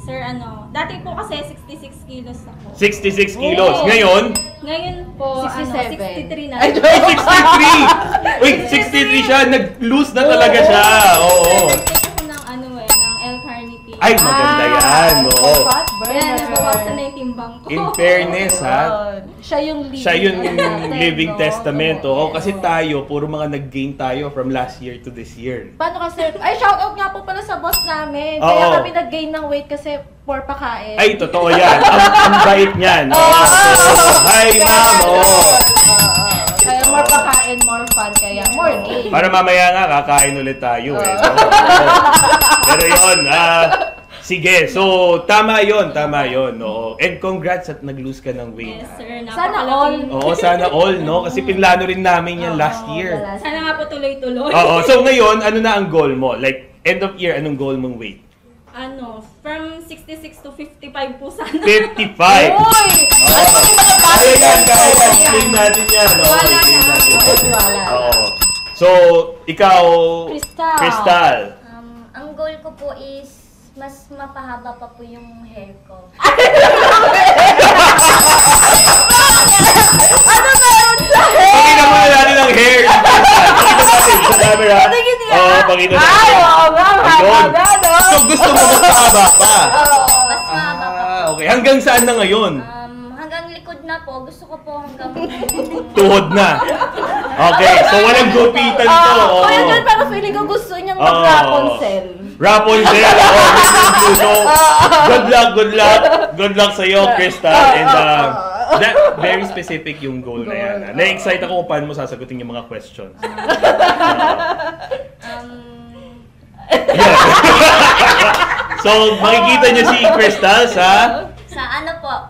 sir, dati po kasi 66 kilos ako. 66 kilos. Ngayon? Ngayon po, 67. 63 na. Ay, 63! Wait, 63 siya. Nag-lose na talaga siya. Oo. Nag-take ako ng ng L-carnitine. Ay, maganda yan. Oo. fat Kaya burner. nabawasan na yung timbang ko. In fairness, ha? Siya yung living, Siya yung natin, living no? testament. Oo, Yes. kasi tayo, puro mga nag-gain tayo from last year to this year. Paano kasi? Ay, shoutout nga po pala sa boss namin. Oo. Kaya kami nag-gain ng weight kasi for pakain. Ay, totoo yan. Ang bait niyan. Oo. So, hi, ma'am. Oo. Kaya more pakain, more fun. Kaya more gain. Para mamaya nga, kakain ulit tayo. Eh. So, pero yun, sige. So, tama yun. Oo. And congrats at nag-lose ka ng weight. Yes, sir. Sana all. Oo, sana all, no? Kasi pinlano rin namin yan last year. Sana nga po tuloy-tuloy. Oo. So, ngayon, ano na ang goal mo? Like, end of year, anong goal mong weight? From 66 to 55 po sana. 55! Uy! Ano ba yung mga bata? Kaya yan. Explain natin yan. Oo, Wala explain na. natin. Wala. Oo. So, ikaw, Crystal. Ang goal ko po is mas mapahaba pa po yung hair ko. Ano meron sa hair? Pakita mo na natin ang hair. Pakita natin sa camera. Oo, pakita natin. Ay, oo nga. Ayun. Haba na, no? So, gusto mo mas mahaba pa? Mas mahaba pa po. Okay. Hanggang saan na ngayon? Hanggang likod na po. Gusto ko po hanggang Tuhod na. Okay. So, walang gupitan to. Oo. Kuya John, pero feeling ko gusto niyang mag-Rapunzel. Rapunzel. So, good luck sa'yo, Crystal. And very specific yung goal na yan. Na-excite ako kung paano mo sasagutin yung mga questions. So, makikita niyo si Crystal sa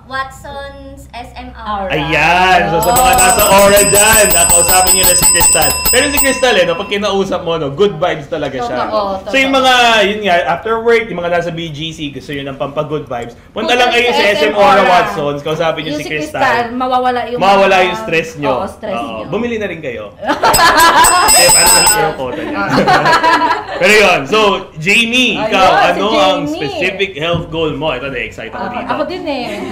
Watson's SMR. Ayan! So, sa mga nasa Aura dyan, nakausapin niyo na si Crystal. Pero si Crystal, pag kinausap mo, good vibes talaga siya. Totoo. So, yung mga, yun nga, after work, yung mga nasa BGC, gusto nyo ng pampa-good vibes, punta lang kayo sa SM Aura Watson's, kausapin niyo si Crystal. Mawawala yung stress nyo. Oo, stress nyo. Bumili na rin kayo. Kasi parang yung kota niya. Pero yun, so, Jamie, ikaw, ano ang specific health goal mo? Ito, na-excite ako dito. Ako din eh.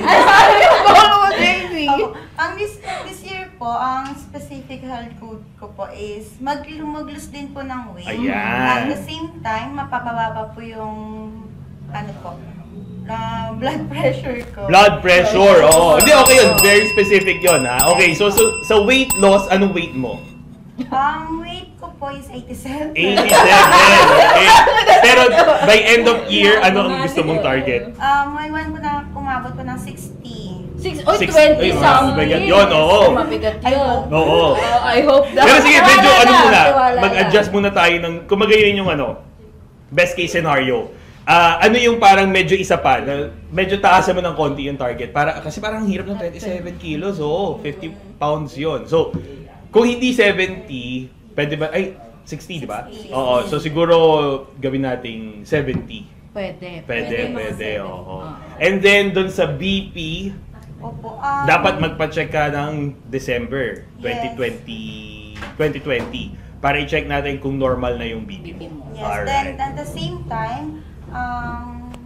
Ang this year po, ang specific health goal ko po is mag-lose din po ng weight. Ayan. At the same time, mapapababa po yung ano po, blood pressure ko. Blood pressure, oo. Hindi, okay yun. Very specific yun, ha? Okay, so sa weight loss, anong weight mo? Weight ko po is 87. 87, okay. Pero by end of year, ano ang gusto mong target? May one po na umabot po ng 60. 20 Ay, something. mabigat yun, oo. Mabigat yun. Oo. I hope that. Pero sige, medyo Tiwala ano na, muna, tiwala na. mag-adjust muna tayo ng, kung magayon yung ano, best case scenario. Ano yung parang medyo isa pa, na medyo taasan mo ng konti yung target. Kasi parang hirap ng 27 kilos, oo, 50 pounds yun. So, kung hindi 70, pwede ba, 60, di ba? Oo, so siguro gawin nating 70. Pwede, oo. And then, dun sa BP, Opo. dapat magpa-check ka ng December 2020 para i-check natin kung normal na yung BP mo. Yes, Alright. then at the same time,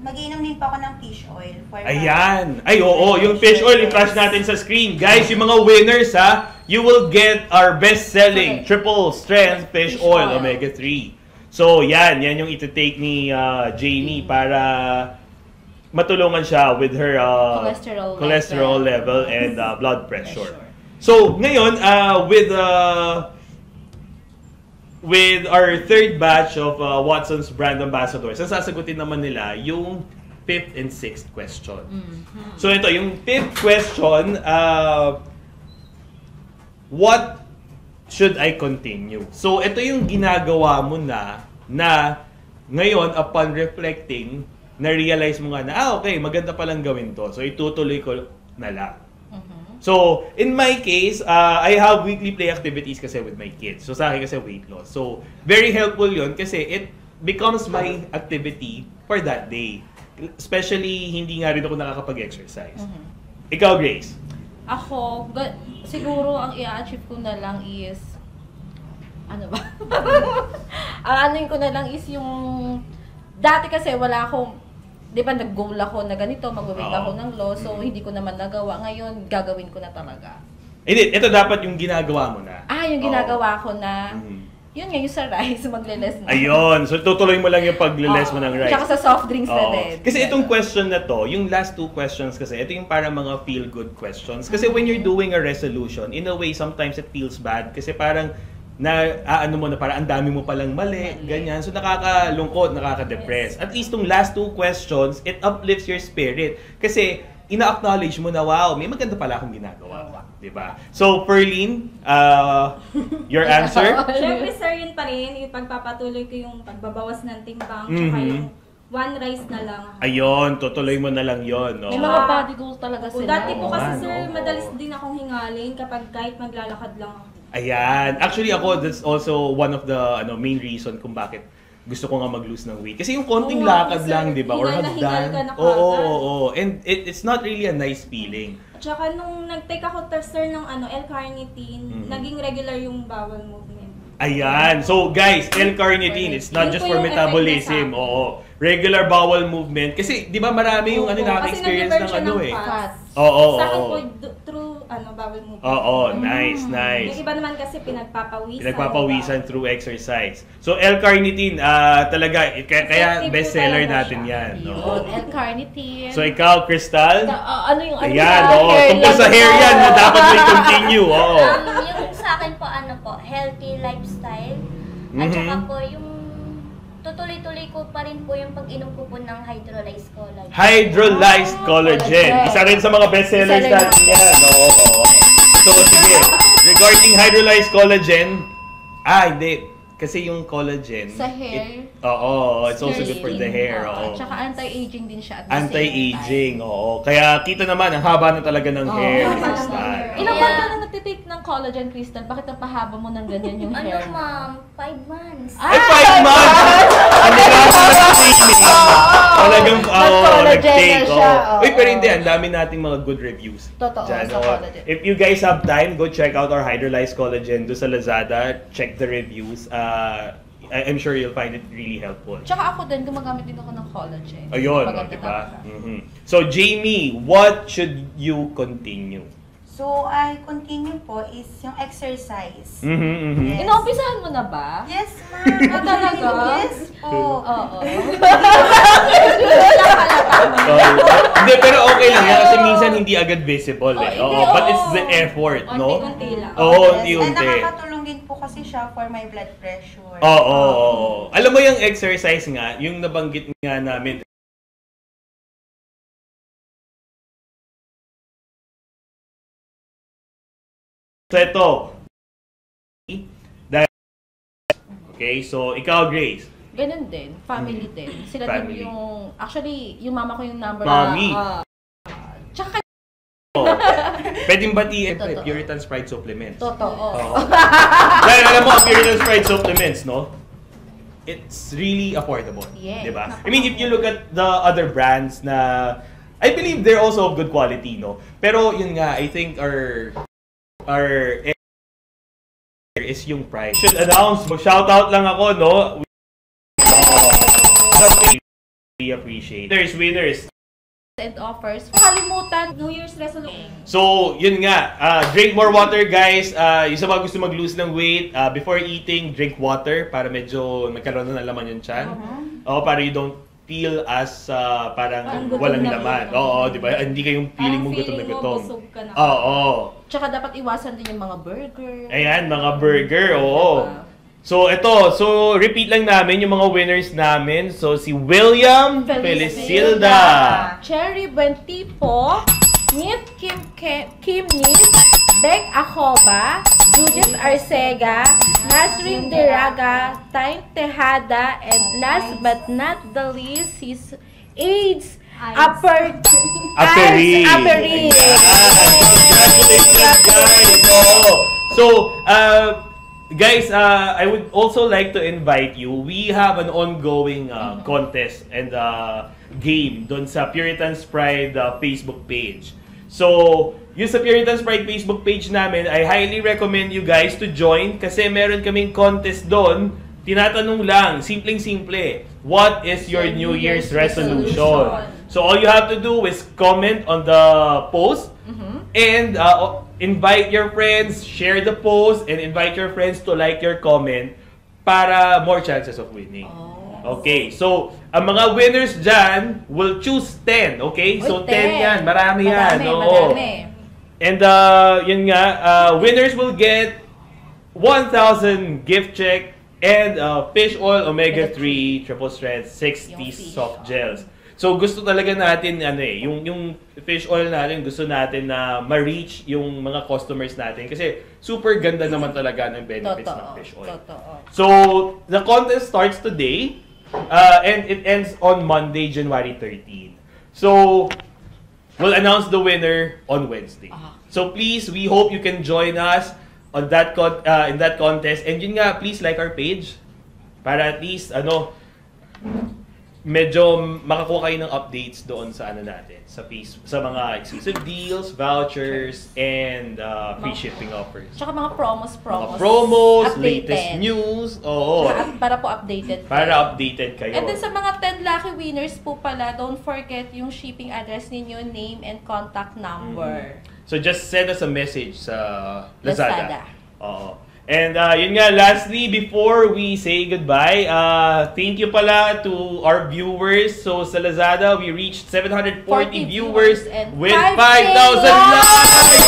mag-iinom din pa ako ng fish oil. Ayan! Ay, oo, yung fish oil, i-flash natin sa screen. Guys, yung mga winners, ha, you will get our best-selling triple strength fish oil, omega-3. So, yan yung iti-take ni Jamie para matulungan siya with her cholesterol level and blood pressure. So, ngayon, with our third batch of Watson's brand ambassadors, ang sasagutin naman nila yung 5th and 6th question. So, ito, yung 5th question, what should I continue? So, ito yung ginagawa mo na ngayon, upon reflecting, na-realize mo nga na, okay, maganda palang gawin to. So, itutuloy ko na lang. So, in my case, I have weekly play activities kasi with my kids. So, sa akin kasi weight loss. So, very helpful yun kasi it becomes my activity for that day. Especially, hindi nga rin ako nakakapag-exercise. Ikaw, Grace? Ako, siguro ang i-achieve ko na lang is, ano ba? Anuin ko na lang is yung, dati kasi wala akong, di ba nag-goal ako na ganito, mag-weight ako ng loss, so hindi ko naman nagawa. Ngayon, gagawin ko na talaga. Ito dapat yung ginagawa mo na. Yung ginagawa ko na, yun nga, yung sa rice, magle-less na. Ayun, so tutuloy mo lang yung pagle-less mo ng rice. Tsaka sa soft drinks na din. Kasi itong question na to, yung last two questions kasi, ito yung para mga feel-good questions. Kasi when you're doing a resolution, in a way, sometimes it feels bad. Kasi parang, ano mo na parang ang dami mo palang mali, ganyan. So nakakalungkot, nakaka-depress. At least tong last two questions, it uplifts your spirit. Kasi ina-acknowledge mo na, wow, may maganda pala akong ginagawa. Diba? So, Perlene, your answer? Siyempre, sir, yun pa rin. Ipagpapatuloy ko yung pagbabawas ng timbang, tsaka yung one rice na lang. Ayun, tutuloy mo na lang yon, no? May mga body goals talaga sila. Dati po kasi, sir, madalas din akong hingalin kapag kahit maglalakad lang ako. Ayan. Actually ako, that's also one of the main reason kung bakit gusto ko nga mag-lose ng weight. Kasi yung konting lakad lang, di ba? Or hagdan. Oo. And it's not really a nice feeling. Tsaka nung nag-take ako sir ng L-carnitine, naging regular yung bowel movement. Ayan. So guys, L-carnitine, it's not just for metabolism. Oo. Regular bowel movement. Kasi, di ba marami yung nakaka-experience ng fats. Oo. Sa akin po, through bowel movement. Oo, nice. Yung iba naman kasi pinagpapawisan through exercise. So, L-carnitine, talaga, kaya bestseller natin yan. Yun, L-carnitine. So, ikaw, Crystal? Ano yung ayan, tungkol sa hair yan na dapat may continue. Yung sa akin po, healthy lifestyle. At saka po, yung tutuloy-tuloy ko pa rin po yung pag-inom ko po ng hydrolyzed collagen. Hydrolyzed collagen. Isa rin sa mga bestsellers natin yan. Oo. So, sige. Regarding hydrolyzed collagen, hindi. Kasi yung collagen... Sa hair? It's also good for the hair. Tsaka anti-aging din siya at the anti-aging, Kaya kita naman, ang haba na talaga ng hair. Ilang months ka na nagtitake ng collagen, Crystal? Bakit napahaba mo ng ganyan yung hair? Ma'am? 5 months. Ay, 5 months! Ang talagang nag-take. Uy, pero hindi, ang dami nating mga good reviews. Totoo, sa collagen. If you guys have time, go check out our hydrolyzed collagen do sa Lazada. Check the reviews. I'm sure you'll find it really helpful. Tsaka ako din, gumagamit din ako ng collagen. Ayun, diba? So, Jamie, what should you continue? So, I continue po is yung exercise. Yes. Inumpisahan mo na ba? Yes, ma'am. Talaga? Yes po. Oo. Hindi, pero okay lang yan kasi minsan hindi agad visible eh. hindi, Oo, but it's the effort, no? Unti-unti lang. Oo, And unti-unti. nakakatulong din po kasi siya for my blood pressure. Oo. Alam mo yung exercise nga, yung nabanggit nga namin, so ito, okay, so ikaw, Grace. Ganun din, family din. Sila Family. din yung, actually, yung mama ko yung number Mommy. tsaka Pwedeng batiin Totoo. Puritan's Pride supplements. totoo. Oo. Dahil alam mo, ang Puritan's Pride supplements, no? It's really affordable. Yes. Diba? I mean, if you look at the other brands na, I believe they're also of good quality, no? Pero yun nga, I think our is yung price. Should announce, shout out lang ako, no? We appreciate. There's winners. And offers. Kalimutan. New Year's resolution. So, yun nga. Drink more water, guys. Yung sa mga gusto mag-lose ng weight, before eating, drink water para medyo magkaroon na ng laman yung tiyan. Para you don't feel as parang gutom walang na laman. gutom. Oo, di ba? Hindi kayong feeling mong gutom na feeling mo, gutom. busog ka na. Oo. Tsaka dapat iwasan din yung mga burger. Ayan, mga burger. Oo. Diba? So, ito. Repeat lang namin yung mga winners namin. So, si William Felicilda. Cherry Buentipo, Nit Kim Nit, Beg Acoba, Judith Arcega, Nasrin Diraga, Time Tejada, and last but not the least, his AIDS Aperi. Congratulations, guys! So, guys, I would also like to invite you. We have an ongoing contest and game doon sa Puritan's Pride Facebook page. So, yung sa Puritan's Pride Facebook page namin, I highly recommend you guys to join kasi meron kaming contest doon. Tinatanong lang, simpleng-simple, what is your New Year's resolution? So, all you have to do is comment on the post and invite your friends, share the post, and invite your friends to like your comment para more chances of winning. Okay, so ang mga winners dyan will choose 10, okay? So 10 yan, marami yan. Marami. And yun nga, winners will get 1,000 gift check and fish oil omega-3 triple strength 60 soft gels. So gusto talaga natin yung fish oil natin, gusto natin na ma-reach yung mga customers natin kasi super ganda naman talaga ng benefits ng fish oil. So the contest starts today and it ends on Monday, January 13. So we'll announce the winner on Wednesday. So please, we hope you can join us on that in that contest, and yun nga, please like our page para at least medyo makakuha kayo ng updates doon sa natin, sa mga exclusive deals, vouchers, and free shipping offers. Tsaka mga promos, Mga promos, updated. latest news, Para po updated. Para updated kayo. And then sa mga 10 lucky winners po pala, don't forget yung shipping address ninyo, name, and contact number. So just send us a message sa Lazada. Oo. And yun nga, lastly, before we say goodbye, thank you pala to our viewers. So sa Lazada, we reached 740 viewers and with 5,000 likes!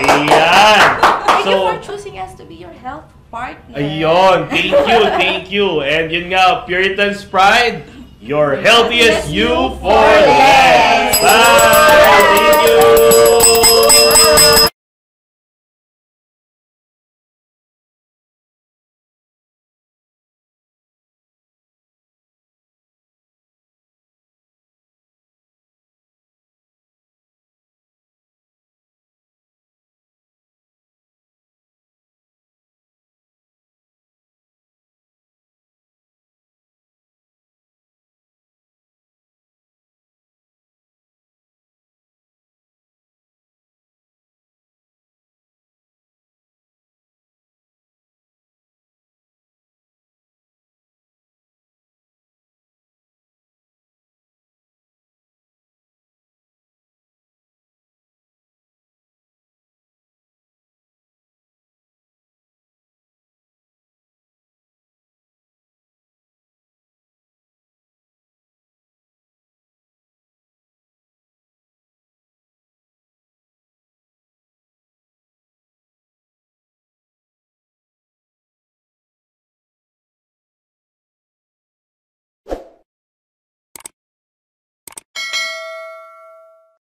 Ayan! Thank you for choosing us to be your health partner. Ayun, thank you. And yun nga, Puritan's Pride, your healthiest you for less. Bye! Thank you!